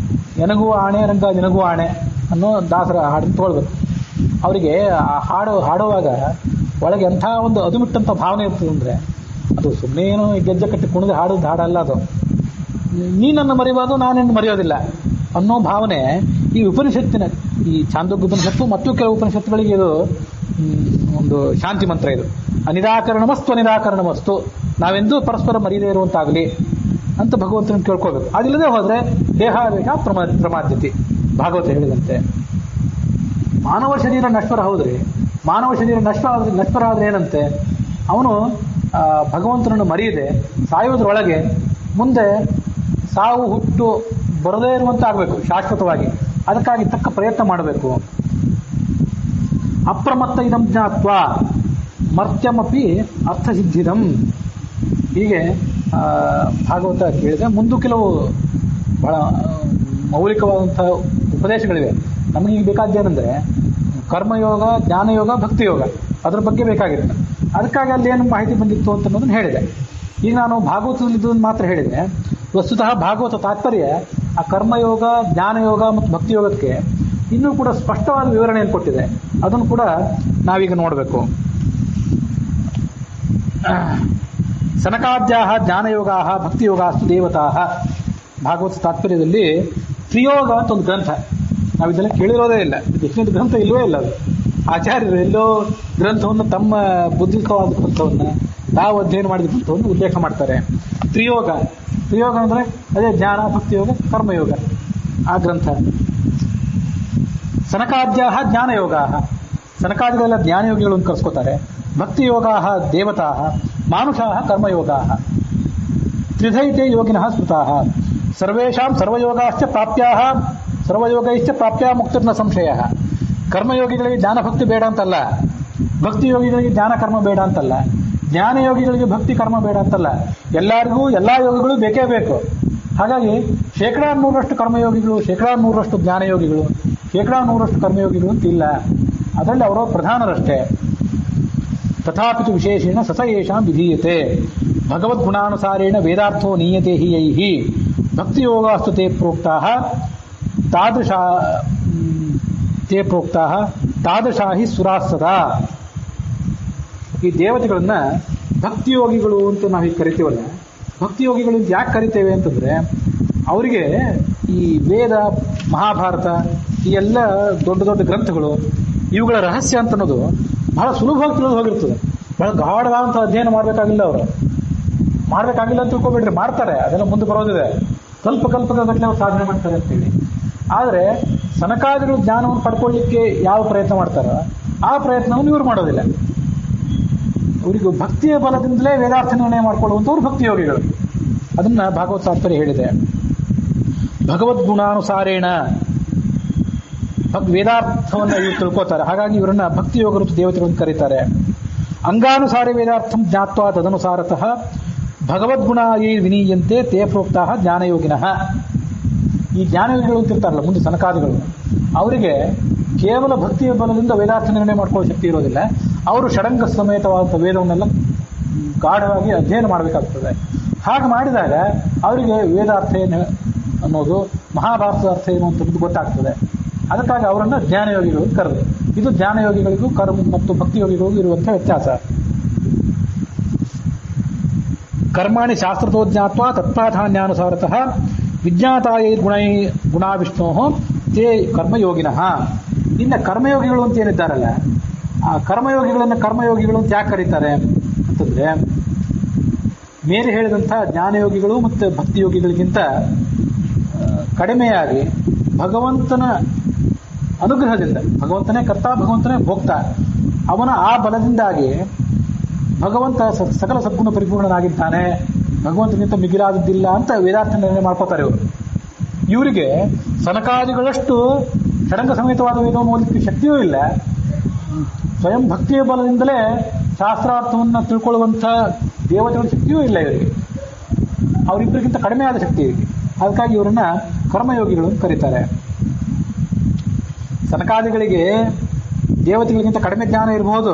ನನಗೂ ಆಣೆ ರಂಗ ನಿನಗೂ ಆಣೆ ಅನ್ನೋ ದಾಸರ ಹಾಡನ್ನು ತಗೊಳ್ಬೇಕು. ಅವರಿಗೆ ಆ ಹಾಡುವಾಗ ಒಳಗೆ ಎಂಥ ಒಂದು ಅದುಮಿಟ್ಟಂಥ ಭಾವನೆ ಇರ್ತದೆ ಅಂದರೆ ಅದು ಸುಮ್ಮನೆ ಏನೋ ಗೆಜ್ಜೆ ಕಟ್ಟಿ ಕುಣಿದು ಹಾಡೋದು ಹಾಡಲ್ಲ ಅದು. ನೀನನ್ನು ಮರೆಯೋದು ನಾನೇನು ಮರೆಯೋದಿಲ್ಲ ಅನ್ನೋ ಭಾವನೆ ಈ ಉಪನಿಷತ್ತಿನ, ಈ ಛಾಂದೋಗ್ಯ ಉಪನಿಷತ್ತು ಮತ್ತು ಕೆಲವು ಉಪನಿಷತ್ತುಗಳಿಗೆ ಇದು ಒಂದು ಶಾಂತಿ ಮಂತ್ರ. ಇದು ಅನಿರಾಕರಣಮಸ್ತು ನಾವೆಂದೂ ಪರಸ್ಪರ ಮರೀದೇ ಇರುವಂತಾಗಲಿ ಅಂತ ಭಗವಂತನ ಕೇಳ್ಕೊಳ್ಬೇಕು. ಅದಿಲ್ಲದೆ ಹೋದ್ರೆ ದೇಹಾವೇಶ ಪ್ರಮಾದ್ಯತೆ ಭಾಗವತ ಹೇಳಿದಂತೆ. ಮಾನವ ಶರೀರ ನಶ್ವರ ಹೌದ್ರಿ, ಮಾನವ ಶರೀರ ನಶ್ವರ ಆದ್ರೆ ಏನಂತೆ, ಅವನು ಭಗವಂತನನ್ನು ಮರೆಯದೆ ಸಾಯೋದ್ರೊಳಗೆ ಮುಂದೆ ಸಾವು ಹುಟ್ಟು ಬರದೇ ಇರುವಂತೆ ಆಗಬೇಕು ಶಾಶ್ವತವಾಗಿ. ಅದಕ್ಕಾಗಿ ತಕ್ಕ ಪ್ರಯತ್ನ ಮಾಡಬೇಕು. ಅಪ್ರಮತ್ತ ಇದಂ ಜ್ಞಾತ್ವ ಮರ್ತ್ಯಮಪಿ ಅರ್ಥಸಿದ್ಧಿದಂ, ಹೀಗೆ ಭಾಗವತ ಕೇಳಿದೆ. ಮುಂದೆ ಕೆಲವು ಬಹಳ ಮೌಲಿಕವಾದಂತಹ ಉಪದೇಶಗಳಿವೆ. ನಮಗೆ ಈಗ ಬೇಕಾದ್ದೇನೆಂದರೆ ಕರ್ಮಯೋಗ, ಜ್ಞಾನಯೋಗ, ಭಕ್ತಿಯೋಗ, ಅದರ ಬಗ್ಗೆ ಬೇಕಾಗಿರುತ್ತೆ. ಅದಕ್ಕಾಗಿ ಅಲ್ಲಿ ಏನು ಮಾಹಿತಿ ಬಂದಿತ್ತು ಅಂತ ಅನ್ನೋದನ್ನು ಹೇಳಿದೆ. ಈಗ ನಾನು ಭಾಗವತದಲ್ಲಿ ಇದನ್ನು ಮಾತ್ರ ಹೇಳಿದೆ. ವಸ್ತುತಃ ಭಾಗವತ ತಾತ್ಪರ್ಯ ಆ ಕರ್ಮಯೋಗ, ಜ್ಞಾನಯೋಗ ಮತ್ತು ಭಕ್ತಿಯೋಗಕ್ಕೆ ಇನ್ನೂ ಕೂಡ ಸ್ಪಷ್ಟವಾದ ವಿವರಣೆಯನ್ನು ಕೊಟ್ಟಿದೆ. ಅದನ್ನು ಕೂಡ ನಾವೀಗ ನೋಡಬೇಕು. ಸನಕಾದ್ಯಾಹ ಜ್ಞಾನಯೋಗಾಹ ಭಕ್ತಿಯೋಗಾಸ್ತು ದೇವತಾಹ. ಭಾಗವತ ತಾತ್ಪರ್ಯದಲ್ಲಿ ತ್ರಿಯೋಗ ಅಂತ ಒಂದು ಗ್ರಂಥ, ನಾವಿದೆಲ್ಲ ಕೇಳಿರೋದೇ ಇಲ್ಲ, ಹೆಚ್ಚಿನ ಗ್ರಂಥ ಇಲ್ಲವೇ ಇಲ್ಲ. ಅದು ಆಚಾರ್ಯರು ಎಲ್ಲೋ ಗ್ರಂಥವನ್ನು ತಮ್ಮ ಬುದ್ಧಿಕವಾದ ಗ್ರಂಥವನ್ನು ತಾವು ಅಧ್ಯಯನ ಮಾಡಿದ ಗ್ರಂಥವನ್ನು ಉಲ್ಲೇಖ ಮಾಡ್ತಾರೆ. ತ್ರಿಯೋಗ ಅಂದರೆ ಅದೇ ಜ್ಞಾನ, ಭಕ್ತಿಯೋಗ, ಕರ್ಮಯೋಗ ಆ ಗ್ರಂಥ. ಸನಕಾದ್ಯಾಹ ಜ್ಞಾನಯೋಗಾಹ, ಸನಕಾದಿಗಳೆಲ್ಲ ಜ್ಞಾನಯೋಗಿಗಳು ಅಂತ ಕರೆಸ್ಕೋತಾರೆ. ಭಕ್ತಿಯೋಗಾಹ ದೇವತಾಹ, ಮಾನುಷಾಹ ಕರ್ಮಯೋಗಾಹ. ತ್ರಿಧೈತೆ ಯೋಗಿನಃ ಸ್ಮೃತಾಹ. ಸರ್ವೇಷಾಂ ಸರ್ವಯೋಗಾಶ್ಚ ಪ್ರಾಪ್ಯಾಹ ಸರ್ವಯೋಗೈಶ್ಚ ಪ್ರಾಪ್ಯ ಮುಕ್ತಿರ್ನ ಸಂಶಯ. ಕರ್ಮಯೋಗಿಗಳಿಗೆ ಜ್ಞಾನ ಭಕ್ತಿ ಬೇಡ ಅಂತಲ್ಲ, ಭಕ್ತಿ ಯೋಗಿಗಳಿಗೆ ಜ್ಞಾನ ಕರ್ಮ ಬೇಡ ಅಂತಲ್ಲ, ಜ್ಞಾನಯೋಗಿಗಳಿಗೆ ಭಕ್ತಿ ಕರ್ಮ ಬೇಡ ಅಂತಲ್ಲ. ಎಲ್ಲರಿಗೂ ಎಲ್ಲ ಯೋಗಿಗಳು ಬೇಕೇ ಬೇಕು. ಹಾಗಾಗಿ 100% ಕರ್ಮಯೋಗಿಗಳು, 100% ಜ್ಞಾನಯೋಗಿಗಳು, 100% ಕರ್ಮಯೋಗಿಗಳು ಅಂತ ಇಲ್ಲ. ಅದರಲ್ಲಿ ಅವರು ಪ್ರಧಾನರಷ್ಟೇ. ತಥಾಪಿತು ವಿಶೇಷೇಣ ಸಸ ಯೇಷಾಂ ವಿಧೀಯತೆ ಭಗವದ್ಗುಣಾನುಸಾರೇಣ ವೇದಾರ್ಥೋ ನೀಯತೆ ಹಿ ಯೈಃ ಭಕ್ತಿಯೋಗಾಸ್ತು ತೇ ಪ್ರೋಕ್ತಾಃ ತಾದೃಶಾ ಹಿ ಸುರಾಃ ಸದಾ. ಈ ದೇವತೆಗಳನ್ನ ಭಕ್ತಿಯೋಗಿಗಳು ಅಂತ ನಾವೀಗ ಕರಿತೀವಲ್ಲ, ಭಕ್ತಿಯೋಗಿಗಳು ಯಾಕೆ ಕರಿತೇವೆ ಅಂತಂದ್ರೆ ಅವರಿಗೆ ಈ ವೇದ, ಮಹಾಭಾರತ, ಈ ಎಲ್ಲ ದೊಡ್ಡ ದೊಡ್ಡ ಗ್ರಂಥಗಳು ಇವುಗಳ ರಹಸ್ಯ ಅಂತ ಅನ್ನೋದು ಬಹಳ ಸುಲಭವಾಗಿ ತಿಳಿದು ಹೋಗಿರ್ತದೆ. ಬಹಳ ಗಾಢವಾದಂಥ ಅಧ್ಯಯನ ಮಾಡಬೇಕಾಗಿಲ್ಲ, ಅವರು ಮಾಡಬೇಕಾಗಿಲ್ಲ ಅಂತ ತಿಳ್ಕೊಬೇಡ್ರಿ, ಮಾಡ್ತಾರೆ, ಅದೆಲ್ಲ ಮುಂದೆ ಬರೋದಿದೆ. ಕಲ್ಪಗಟ್ಟಲೆ ಅವ್ರು ಸಾಧನೆ ಮಾಡ್ತಾರೆ ಅಂತೇಳಿ. ಆದರೆ ಸನಕಾದಿಗಳು ಜ್ಞಾನವನ್ನು ಪಡ್ಕೊಳ್ಳಿಕ್ಕೆ ಯಾವ ಪ್ರಯತ್ನ ಮಾಡ್ತಾರೋ ಆ ಪ್ರಯತ್ನವನ್ನು ಇವರು ಮಾಡೋದಿಲ್ಲ. ಅವರಿಗೂ ಭಕ್ತಿಯ ಬಲದಿಂದಲೇ ವೇದಾರ್ಥ ನಿರ್ಣಯ ಮಾಡಿಕೊಳ್ಳುವಂಥವ್ರು ಭಕ್ತಿಯೋಗಿಗಳು. ಅದನ್ನ ಭಾಗವತ ತಾತ್ಪರ್ಯ ಹೇಳಿದೆ. ಭಗವದ್ಗುಣಾನುಸಾರೇಣ ವೇದಾರ್ಥವನ್ನು ಇವರು ತಿಳ್ಕೋತಾರೆ. ಹಾಗಾಗಿ ಇವರನ್ನ ಭಕ್ತಿಯೋಗರು ದೇವತೆಗಳನ್ನು ಕರೀತಾರೆ. ಅಂಗಾನುಸಾರ ವೇದಾರ್ಥಂ ಜ್ಞಾತ್ವಾ ತದನುಸಾರತಃ ಭಗವದ್ಗುಣಾಯೇ ವಿನೀಯಂತೆ ತೇ ಪ್ರೋಕ್ತಾಹ ಜ್ಞಾನಯೋಗಿನಃ. ಈ ಜ್ಞಾನಯೋಗಿಗಳು ಅಂತಿರ್ತಾರಲ್ಲ ಮುಂದೆ ಸನಕಾದಿಗಳು, ಅವರಿಗೆ ಕೇವಲ ಭಕ್ತಿಯ ಬಲದಿಂದ ವೇದಾರ್ಥ ನಿರ್ಣಯ ಮಾಡ್ಕೊಳ್ಳೋ ಶಕ್ತಿ ಇರೋದಿಲ್ಲ. ಅವರು ಷಡಂಗ ಸಮೇತವಾದ ವೇದವನ್ನೆಲ್ಲ ಗಾಢವಾಗಿ ಅಧ್ಯಯನ ಮಾಡಬೇಕಾಗ್ತದೆ. ಹಾಗೆ ಮಾಡಿದಾಗ ಅವರಿಗೆ ವೇದಾರ್ಥ ಏನು ಅನ್ನೋದು, ಮಹಾಭಾರತದ ಅರ್ಥ ಏನು ಅಂತ ಗೊತ್ತಾಗ್ತದೆ. ಅದಕ್ಕಾಗಿ ಅವರನ್ನು ಜ್ಞಾನಯೋಗಿಗಳು ಕರೆದು. ಇದು ಜ್ಞಾನಯೋಗಿಗಳಿಗೂ ಕರ್ಮ ಮತ್ತು ಭಕ್ತಿಯೋಗಿಗಳಿಗೂ ಇರುವಂಥ ವ್ಯತ್ಯಾಸ. ಕರ್ಮಾಣಿ ಶಾಸ್ತ್ರತೋ ಜ್ಞಾತ್ವಾ ತತ್ಪ್ರಾಧಾನ್ಯಾನುಸಾರತಃ ವಿಜ್ಞಾತಾಯೈ ಗುಣಾವಿಷ್ಣೋ ತೇ ಕರ್ಮಯೋಗಿನಃ. ಇನ್ನು ಕರ್ಮಯೋಗಿಗಳು ಅಂತ ಏನಿದ್ದಾರಲ್ಲ, ಆ ಕರ್ಮಯೋಗಿಗಳನ್ನು ಕರ್ಮಯೋಗಿಗಳು ಅಂತ ಯಾಕೆ ಕರೀತಾರೆ ಅಂತಂದ್ರೆ, ಮೇಲೆ ಹೇಳಿದಂಥ ಜ್ಞಾನಯೋಗಿಗಳು ಮತ್ತು ಭಕ್ತಿಯೋಗಿಗಳಿಗಿಂತ ಕಡಿಮೆಯಾಗಿ ಭಗವಂತನ ಅನುಗ್ರಹದಿಂದ, ಭಗವಂತನೇ ಕರ್ತ ಭಗವಂತನೇ ಭೋಕ್ತ, ಅವನ ಆ ಬಲದಿಂದಾಗಿ ಭಗವಂತ ಸಕಲ ಸದ್ಗುಣ ಪರಿಪೂರ್ಣನಾಗಿದ್ದಾನೆ, ಭಗವಂತನಿಂದ ಮಿಗಿಲಾದದ್ದಿಲ್ಲ ಅಂತ ವೇದಾರ್ಥ ನಿರ್ಣಯ ಮಾಡ್ಕೋತಾರೆ ಇವರು. ಇವರಿಗೆ ಸನಕಾದಿಗಳಷ್ಟು ಷಡಂಗ ಸಮೇತವಾದ ವೇದವನ್ನು ಓದಲಿಕ್ಕೆ ಶಕ್ತಿಯೂ ಇಲ್ಲ. ಸ್ವಯಂ ಭಕ್ತಿಯ ಬಲದಿಂದಲೇ ಶಾಸ್ತ್ರಾರ್ಥವನ್ನು ತಿಳ್ಕೊಳ್ಳುವಂಥ ದೇವತೆಗಳ ಶಕ್ತಿಯೂ ಇಲ್ಲ ಇವರಿಗೆ. ಅವರಿಬ್ಬರಿಗಿಂತ ಕಡಿಮೆ ಆದ ಶಕ್ತಿ ಇವರಿಗೆ. ಅದಕ್ಕಾಗಿ ಇವರನ್ನ ಕರ್ಮಯೋಗಿಗಳು ಅಂತ ಕರೀತಾರೆ. ಸನಕಾದಿಗಳಿಗೆ ದೇವತೆಗಳಿಗಿಂತ ಕಡಿಮೆ ಜ್ಞಾನ ಇರಬಹುದು,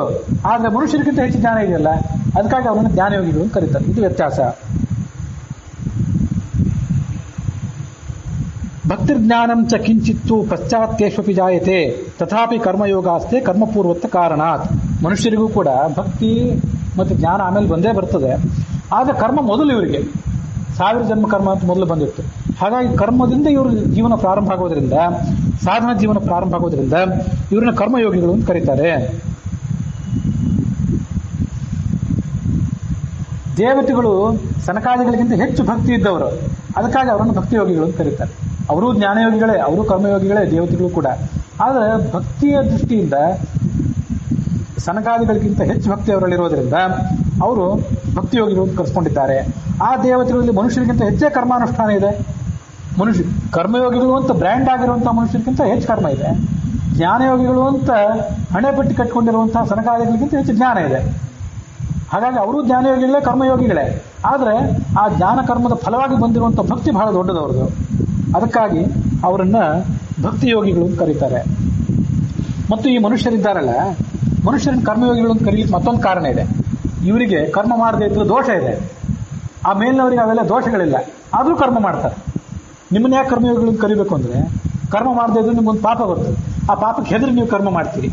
ಆದರೆ ಮನುಷ್ಯರಿಗಿಂತ ಹೆಚ್ಚು ಜ್ಞಾನ ಇದೆಯಲ್ಲ, ಅದಕ್ಕಾಗಿ ಅವರನ್ನು ಜ್ಞಾನಯೋಗಿಗಳು ಅಂತ ಕರೀತಾರೆ. ಇದು ವ್ಯತ್ಯಾಸ. ಭಕ್ತಿರ್ಜ್ಞಾನಂ ಚ ಕಿಂಚಿತ್ತು ಪಶ್ಚಾತ್ತೇಷ್ವಪಿ ಜಾಯತೆ ತಥಾಪಿ ಕರ್ಮಯೋಗಾಸ್ತೆ ಕರ್ಮಪೂರ್ವತ್ತ ಕಾರಣಾತ್. ಮನುಷ್ಯರಿಗೂ ಕೂಡ ಭಕ್ತಿ ಮತ್ತು ಜ್ಞಾನ ಆಮೇಲೆ ಬಂದೇ ಬರ್ತದೆ, ಆದರೆ ಕರ್ಮ ಮೊದಲು ಇವರಿಗೆ 1000 ಜನ್ಮ ಕರ್ಮ ಅಂತ ಮೊದಲು ಬಂದಿತ್ತು. ಹಾಗಾಗಿ ಕರ್ಮದಿಂದ ಇವ್ರ ಜೀವನ ಪ್ರಾರಂಭ ಆಗೋದ್ರಿಂದ, ಸಾಧನ ಜೀವನ ಪ್ರಾರಂಭ ಆಗೋದ್ರಿಂದ ಇವ್ರನ್ನ ಕರ್ಮಯೋಗಿಗಳು ಅಂತ ಕರೀತಾರೆ. ದೇವತೆಗಳು ಸನಕಾದಿಗಳಿಗಿಂತ ಹೆಚ್ಚು ಭಕ್ತಿ ಇದ್ದವರು, ಅದಕ್ಕಾಗಿ ಅವರನ್ನು ಭಕ್ತಿಯೋಗಿಗಳು ಅಂತ ಕರೀತಾರೆ. ಅವರೂ ಜ್ಞಾನಯೋಗಿಗಳೇ, ಅವರು ಕರ್ಮಯೋಗಿಗಳೇ ದೇವತೆಗಳು ಕೂಡ. ಆದರೆ ಭಕ್ತಿಯ ದೃಷ್ಟಿಯಿಂದ ಸನಕಾದಿಗಳಿಗಿಂತ ಹೆಚ್ಚು ಭಕ್ತಿ ಅವರಲ್ಲಿರೋದ್ರಿಂದ ಅವರು ಭಕ್ತಿಯೋಗಿಗಳು ಅಂತ ಕರೆಸ್ಕೊಂಡಿದ್ದಾರೆ. ಆ ದೇವತೆಗಳಲ್ಲಿ ಮನುಷ್ಯರಿಗಿಂತ ಹೆಚ್ಚೇ ಕರ್ಮಾನುಷ್ಠಾನ ಇದೆ. ಕರ್ಮಯೋಗಿಗಳು ಅಂತ ಬ್ರ್ಯಾಂಡ್ ಆಗಿರುವಂಥ ಮನುಷ್ಯರಿಗಿಂತ ಹೆಚ್ಚು ಕರ್ಮ ಇದೆ. ಜ್ಞಾನಯೋಗಿಗಳು ಅಂತ ಹಣೆ ಪಟ್ಟಿ ಕಟ್ಕೊಂಡಿರುವಂತಹ ಸನಕಾದಿಗಳಿಗಿಂತ ಹೆಚ್ಚು ಜ್ಞಾನ ಇದೆ. ಹಾಗಾಗಿ ಅವರು ಜ್ಞಾನಯೋಗಿಗಳೇ, ಕರ್ಮಯೋಗಿಗಳೇ. ಆದರೆ ಆ ಜ್ಞಾನ ಕರ್ಮದ ಫಲವಾಗಿ ಬಂದಿರುವಂಥ ಭಕ್ತಿ ಬಹಳ ದೊಡ್ಡದವ್ರದ್ದು. ಅದಕ್ಕಾಗಿ ಅವರನ್ನ ಭಕ್ತಿಯೋಗಿಗಳು ಅಂತ ಕರೀತಾರೆ. ಮತ್ತು ಈ ಮನುಷ್ಯರಿದ್ದಾರಲ್ಲ, ಮನುಷ್ಯರನ್ನ ಕರ್ಮಯೋಗಿಗಳು ಅಂತ ಕರೀಲಿಕ್ಕೆ ಮತ್ತೊಂದು ಕಾರಣ ಇದೆ. ಇವರಿಗೆ ಕರ್ಮ ಮಾಡದೇ ಇದ್ರೂ ದೋಷ ಇದೆ. ಆ ಮೇಲಿನವರಿಗೆ ಅವೆಲ್ಲ ದೋಷಗಳಿಲ್ಲ, ಆದರೂ ಕರ್ಮ ಮಾಡ್ತಾರೆ. ನಿಮ್ಮನ್ನ ಯಾಕೆ ಕರ್ಮಯೋಗಿಗಳು ಅಂತ ಕರಿಬೇಕು ಅಂದರೆ, ಕರ್ಮ ಮಾಡದೇ ಇದ್ರೆ ನಿಮ್ಗೊಂದು ಪಾಪ ಬರ್ತದೆ. ಆ ಪಾಪಕ್ಕೆ ಹೆದರಿ ನೀವು ಕರ್ಮ ಮಾಡ್ತೀರಿ.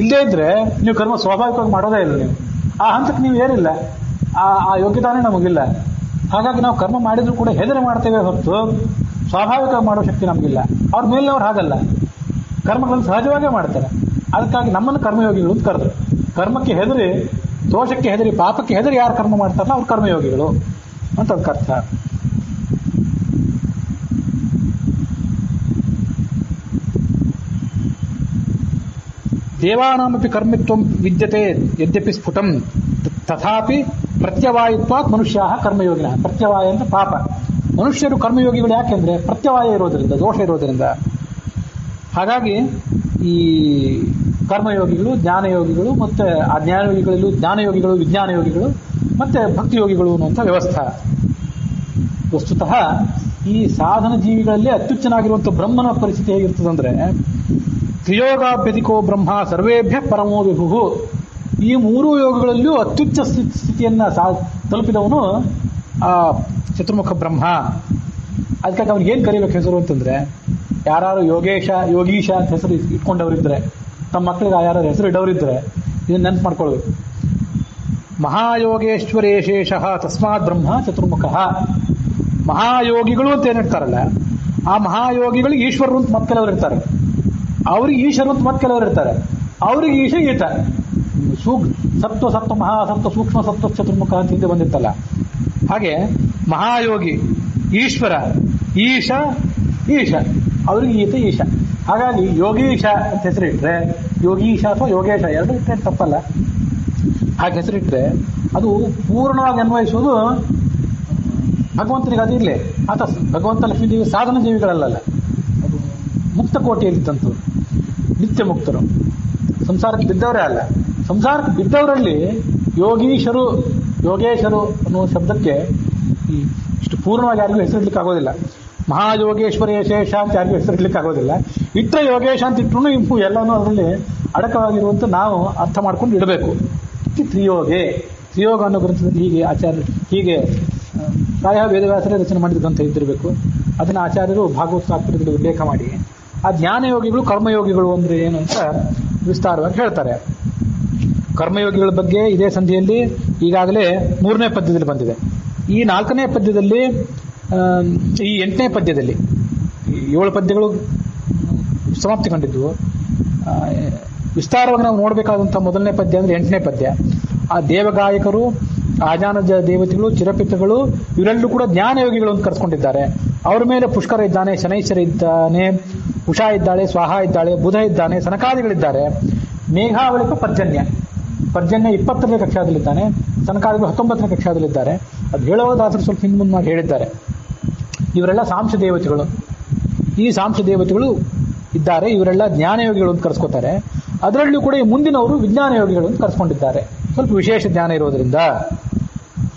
ಇಲ್ಲದೇ ಇದ್ರೆ ನೀವು ಕರ್ಮ ಸ್ವಾಭಾವಿಕವಾಗಿ ಮಾಡೋದೇ ಇಲ್ಲ. ನೀವು ಆ ಹಂತಕ್ಕೆ ನೀವು ಏನಿಲ್ಲ, ಆ ಯೋಗ್ಯತಾನೇ ನಮಗಿಲ್ಲ. ಹಾಗಾಗಿ ನಾವು ಕರ್ಮ ಮಾಡಿದ್ರು ಕೂಡ ಹೆದರಿ ಮಾಡ್ತೇವೆ ಹೊರತು ಸ್ವಾಭಾವಿಕವಾಗಿ ಮಾಡೋ ಶಕ್ತಿ ನಮಗಿಲ್ಲ. ಅವ್ರ ಮೇಲಿನವ್ರು ಹಾಗಲ್ಲ, ಕರ್ಮಗಳನ್ನು ಸಹಜವಾಗೇ ಮಾಡ್ತಾರೆ. ಅದಕ್ಕಾಗಿ ನಮ್ಮನ್ನು ಕರ್ಮಯೋಗಿಗಳು ಅಂತ ಕರೆದ್ರು. ಕರ್ಮಕ್ಕೆ ಹೆದರಿ, ದೋಷಕ್ಕೆ ಹೆದರಿ, ಪಾಪಕ್ಕೆ ಹೆದರಿ ಯಾರು ಕರ್ಮ ಮಾಡ್ತಾರಲ್ಲ ಅವ್ರು ಕರ್ಮಯೋಗಿಗಳು ಅಂತ ಅದಕ್ಕೆ ಅರ್ಥ. ದೇವಾನಾಮಪಿ ಕರ್ಮಿತ್ವಂ ವಿದ್ಯತೆ ಯದ್ಯಪಿ ಸ್ಫುಟಂ ತಥಾಪಿ ಪ್ರತ್ಯವಾಯಿತ್ವಾತ್ ಮನುಷ್ಯಾಃ ಕರ್ಮಯೋಗಿನಃ. ಪ್ರತ್ಯವಾಯ ಅಂತ ಪಾಪ. ಮನುಷ್ಯರು ಕರ್ಮಯೋಗಿಗಳು ಯಾಕೆಂದ್ರೆ ಪ್ರತ್ಯವಾಯ ಇರೋದ್ರಿಂದ, ದೋಷ ಇರೋದ್ರಿಂದ. ಹಾಗಾಗಿ ಈ ಕರ್ಮಯೋಗಿಗಳು, ಜ್ಞಾನಯೋಗಿಗಳು, ಮತ್ತೆ ಅಜ್ಞಾನಯೋಗಿಗಳಲ್ಲೂ ಜ್ಞಾನಯೋಗಿಗಳು, ವಿಜ್ಞಾನಯೋಗಿಗಳು, ಮತ್ತೆ ಭಕ್ತಿಯೋಗಿಗಳು ಅನ್ನುವಂಥ ವ್ಯವಸ್ಥೆ. ವಸ್ತುತಃ ಈ ಸಾಧನ ಜೀವಿಗಳಲ್ಲಿ ಅತ್ಯುಚ್ಚನಾಗಿರುವಂಥ ಬ್ರಹ್ಮನ ಪರಿಸ್ಥಿತಿ ಹೇಗಿರ್ತದಂದ್ರೆ, ತ್ರಿಯೋಗಾಭ್ಯಧಿಕೋ ಬ್ರಹ್ಮ ಸರ್ವೇಭ್ಯ ಪರಮೋ ವಿಭು. ಈ 3 ಯೋಗಗಳಲ್ಲಿಯೂ ಅತ್ಯುಚ್ಚ ಸ್ಥಿತಿಯನ್ನ ತಲುಪಿದವನು ಆ ಚತುರ್ಮುಖ ಬ್ರಹ್ಮ. ಅದಕ್ಕಾಗಿ ಅವ್ನಿಗೆ ಏನು ಕರೀಬೇಕು ಹೆಸರು ಅಂತಂದ್ರೆ, ಯಾರು ಯೋಗೇಶ, ಯೋಗೀಶ ಅಂತ ಹೆಸರು ಇಟ್ಕೊಂಡವರಿದ್ರೆ, ತಮ್ಮ ಮಕ್ಕಳಿಗೆ ಯಾರು ಹೆಸರು ಇಡೋರಿದ್ರೆ ಇದನ್ನ ನೆನ್ಪು ಮಾಡ್ಕೊಳ್ಬೇಕು. ಮಹಾಯೋಗೇಶ್ವರೇಶೇಷ ತಸ್ಮಾತ್ ಬ್ರಹ್ಮ ಚತುರ್ಮುಖ. ಮಹಾಯೋಗಿಗಳು ಅಂತ ಏನಿರ್ತಾರಲ್ಲ, ಆ ಮಹಾಯೋಗಿಗಳಿಗೆ ಈಶ್ವರರು ಅಂತ ಮತ್ತೆ ಕೆಲವರು ಇರ್ತಾರೆ. ಅವ್ರಿಗೆ ಈಶ್ವರ ಅಂತ ಮತ್ತೆ ಕೆಲವರು ಇರ್ತಾರೆ. ಅವ್ರಿಗೆ ಈಶ ಈತ ಸತ್ವ ಮಹಾಸತ್ವ ಸೂಕ್ಷ್ಮ ಸತ್ವ ಚತುರ್ಮುಖ ಅಂತ ಹಿಂದೆ ಬಂದಿತ್ತಲ್ಲ, ಹಾಗೆ ಮಹಾಯೋಗಿ ಈಶ್ವರ, ಈಶ ಅವ್ರಿಗೆ ಈತ ಈಶ. ಹಾಗಾಗಿ ಯೋಗೀಶ ಅಂತ ಹೆಸರಿಟ್ರೆ, ಯೋಗೀಶ ಅಥವಾ ಯೋಗೇಶ ಎರಡು ಇಟ್ಟರೆ ತಪ್ಪಲ್ಲ. ಹಾಗೆ ಹೆಸರಿಟ್ರೆ ಅದು ಪೂರ್ಣವಾಗಿ ಅನ್ವಯಿಸುವುದು ಭಗವಂತನಿಗೆ. ಅದಿರಲಿ, ಆತ ಭಗವಂತ ಲಕ್ಷ್ಮೀದೇವಿ ಸಾಧನ ಜೀವಿಗಳಲ್ಲ, ಅದು ಮುಕ್ತ ಕೋಟಿಯಲ್ಲಿದ್ದಂಥವ್ರು, ನಿತ್ಯ ಮುಕ್ತರು, ಸಂಸಾರಕ್ಕೆ ಬಿದ್ದವರೇ ಅಲ್ಲ. ಸಂಸಾರಕ್ಕೆ ಬಿದ್ದವರಲ್ಲಿ ಯೋಗೀಶರು, ಯೋಗೇಶ್ವರು ಅನ್ನುವ ಶಬ್ದಕ್ಕೆ ಇಷ್ಟು ಪೂರ್ಣವಾಗಿ ಯಾರಿಗೂ ಹೆಸರಿಡ್ಲಿಕ್ಕೆ ಆಗೋದಿಲ್ಲ. ಮಹಾಯೋಗೇಶ್ವರ ಯಶೇಷ ಅಂತ ಯಾರಿಗೂ ಹೆಸರಿಡ್ಲಿಕ್ಕೆ ಆಗೋದಿಲ್ಲ. ಇಟ್ಟರೆ ಯೋಗೇಶ ಅಂತ ಇಟ್ಟರು ಇವು ಎಲ್ಲವನ್ನೂ ಅದರಲ್ಲಿ ಅಡಕವಾಗಿರುವಂತ ನಾವು ಅರ್ಥ ಮಾಡ್ಕೊಂಡು ಇಡಬೇಕು. ತ್ರಿಯೋಗೆ, ತ್ರಿಯೋಗ ಅನ್ನೋ ಗ್ರಂಥದಲ್ಲಿ ಹೀಗೆ ಆಚಾರ್ಯ ಹೀಗೆ ಪ್ರಾಯ ವೇದವ್ಯಾಸರೇ ರಚನೆ ಮಾಡಿದ ಗ್ರಂಥ ಇದ್ದಿರಬೇಕು. ಅದನ್ನು ಆಚಾರ್ಯರು ಭಾಗವತ ತಾತ್ಪರ್ಯದಲ್ಲಿ ಉಲ್ಲೇಖ ಮಾಡಿ ಆ ಜ್ಞಾನಯೋಗಿಗಳು ಕರ್ಮಯೋಗಿಗಳು ಅಂದ್ರೆ ಏನು ಅಂತ ವಿಸ್ತಾರವಾಗಿ ಹೇಳ್ತಾರೆ. ಕರ್ಮಯೋಗಿಗಳ ಬಗ್ಗೆ ಇದೇ ಸಂಧಿಯಲ್ಲಿ ಈಗಾಗಲೇ 3ನೇ ಪದ್ಯದಲ್ಲಿ ಬಂದಿದೆ. ಈ 4ನೇ ಪದ್ಯದಲ್ಲಿ, ಈ 8ನೇ ಪದ್ಯದಲ್ಲಿ 7 ಪದ್ಯಗಳು ಸಮಾಪ್ತಿ ಕಂಡಿದ್ವು. ವಿಸ್ತಾರವಾಗಿ ನಾವು ನೋಡಬೇಕಾದಂತಹ ಮೊದಲನೇ ಪದ್ಯ ಅಂದ್ರೆ 8ನೇ ಪದ್ಯ. ಆ ದೇವಗಾಯಕರು, ಆಜಾನ ದೇವತೆಗಳು, ಚಿರಪಿತಗಳು ಇವರೆಲ್ಲರೂ ಕೂಡ ಜ್ಞಾನಯೋಗಿಗಳು ಅಂತ ಕರೆಸ್ಕೊಂಡಿದ್ದಾರೆ. ಅವರ ಮೇಲೆ ಪುಷ್ಕರ ಇದ್ದಾನೆ, ಶನೈಶ್ವರ ಇದ್ದಾನೆ, ಉಷಾ ಇದ್ದಾಳೆ, ಸ್ವಾಹ ಇದ್ದಾಳೆ, ಬುಧ ಇದ್ದಾನೆ, ಸನಕಾದಿಗಳಿದ್ದಾರೆ. ಮೇಘಾವಳಿಕ ಪರ್ಜನ್ಯ 20ನೇ ಕಕ್ಷಾದಲ್ಲಿದ್ದಾನೆ, ಸನಕಾದಿಗಳು 19ನೇ ಕಕ್ಷಾದಲ್ಲಿದ್ದಾರೆ. ಅದು ಹೇಳೋದಾದ್ರೂ ಸ್ವಲ್ಪ ಹಿಂದೆ ಮುಂದೆ ಮಾಡಿ ಹೇಳಿದ್ದಾರೆ. ಇವರೆಲ್ಲ ಸಾಂಶ ದೇವತೆಗಳು. ಈ ಸಾಂಶ ದೇವತೆಗಳು ಇದ್ದಾರೆ, ಇವರೆಲ್ಲ ಜ್ಞಾನಯೋಗಿಗಳು ಅಂತ ಕರೆಸ್ಕೊತಾರೆ. ಅದರಲ್ಲೂ ಕೂಡ ಈ ಮುಂದಿನವರು ವಿಜ್ಞಾನ ಯೋಗಿಗಳು ಅಂತ ಕರೆಸ್ಕೊಂಡಿದ್ದಾರೆ, ಸ್ವಲ್ಪ ವಿಶೇಷ ಜ್ಞಾನ ಇರೋದರಿಂದ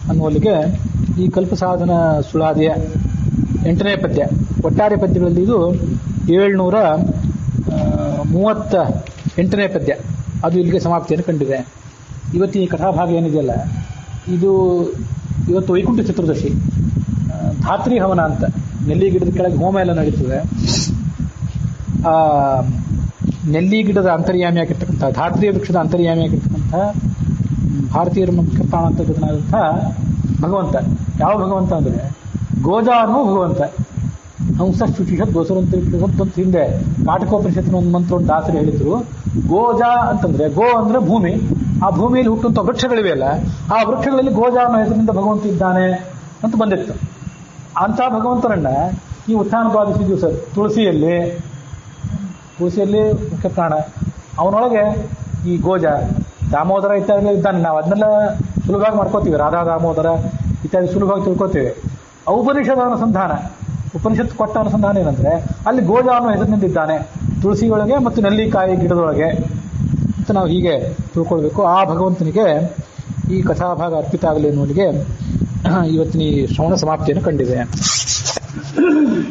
ಅನ್ನುವಲ್ಲಿಗೆ ಈ ಕಲ್ಪಸಾಧನ ಸುಳಾದಿಯ 8ನೇ ಪದ್ಯ. ಒಟ್ಟಾರೆ ಪದ್ಯಗಳಲ್ಲಿ ಇದು 738ನೇ ಪದ್ಯ. ಅದು ಇಲ್ಲಿಗೆ ಸಮಾಪ್ತಿಯನ್ನು ಕಂಡಿದೆ. ಇವತ್ತಿನ ಈ ಕಥಾಭಾಗ ಏನಿದೆಯಲ್ಲ, ಇದು ಇವತ್ತು ವೈಕುಂಠ ಚತುರ್ದಶಿ, ಧಾತ್ರಿ ಹವನ ಅಂತ ನೆಲ್ಲಿ ಗಿಡದ ಕೆಳಗೆ ಹೋಮ ಎಲ್ಲ ನಡೀತದೆ. ಆ ನೆಲ್ಲಿ ಗಿಡದ ಅಂತರ್ಯಾಮಿಯಾಗಿರ್ತಕ್ಕಂಥ, ಧಾತ್ರಿ ವೃಕ್ಷದ ಅಂತರ್ಯಾಮಿಯಾಗಿರ್ತಕ್ಕಂಥ ಭಾರತೀಯರ ಮುಖ್ಯ ಪ್ರಾಣಾಂತರ್ಗತನಾದಂಥ ಭಗವಂತ. ಯಾವ ಭಗವಂತ ಅಂದರೆ ಗೋಜ ಅನ್ನೋ ಭಗವಂತ. ಹಂಸ ಶುಚಿಷತ್ ಗೋಸರಂತ ಹಿಂದೆ ಕಾಟಕೋಪನಿಷತ್ತಿನ ಒಂದು ಮಂತ್ರ ಒಂದು ದಾಸರು ಹೇಳಿದ್ರು. ಗೋಜ ಅಂತಂದ್ರೆ, ಗೋ ಅಂದ್ರೆ ಭೂಮಿ, ಆ ಭೂಮಿಯಲ್ಲಿ ಹುಟ್ಟುವಂಥ ವೃಕ್ಷಗಳಿವೆ ಅಲ್ಲ, ಆ ವೃಕ್ಷಗಳಲ್ಲಿ ಗೋಜ ಅನ್ನೋ ಹೆಸರಿನಿಂದ ಭಗವಂತ ಇದ್ದಾನೆ ಅಂತ ಬಂದಿತ್ತು. ಅಂಥ ಭಗವಂತನನ್ನ ಈ ಉತ್ಥಾನ ದ್ವಾದಶಿ ದಿವಸ ತುಳಸಿಯಲ್ಲಿ ಮುಖ್ಯ ಪ್ರಾಣ, ಅವನೊಳಗೆ ಈ ಗೋಜ, ದಾಮೋದರ ಇತ್ಯಾದಿ ಇದ್ದಾನೆ. ನಾವು ಅದನ್ನೆಲ್ಲ ಸುಲಭವಾಗಿ ಮಾಡ್ಕೋತೀವಿ, ರಾಧಾ ದಾಮೋದರ ಇತ್ಯಾದಿ ಸುಲಭವಾಗಿ ತಿಳ್ಕೋತೀವಿ. ಉಪನಿಷದ ಅನುಸಂಧಾನ, ಉಪನಿಷತ್ತು ಕೊಟ್ಟ ಅನುಸಂಧಾನ ಏನಂದ್ರೆ ಅಲ್ಲಿ ಗೋಜ ಅನ್ನೋ ಹೆಸರಿನಿಂದ ಇದ್ದಾನೆ ತುಳಸಿಯೊಳಗೆ ಮತ್ತು ನೆಲ್ಲಿಕಾಯಿ ಗಿಡದೊಳಗೆ ಅಂತ ನಾವು ಹೀಗೆ ತಿಳ್ಕೊಳ್ಬೇಕು. ಆ ಭಗವಂತನಿಗೆ ಈ ಕಥಾಭಾಗ ಅರ್ಪಿತ ಆಗಲಿ ಎನ್ನುವಲ್ಲಿಗೆ ಇವತ್ತಿನ ಈ ಶ್ರವಣ ಸಮಾಪ್ತಿಯನ್ನು ಕಂಡಿದೆ.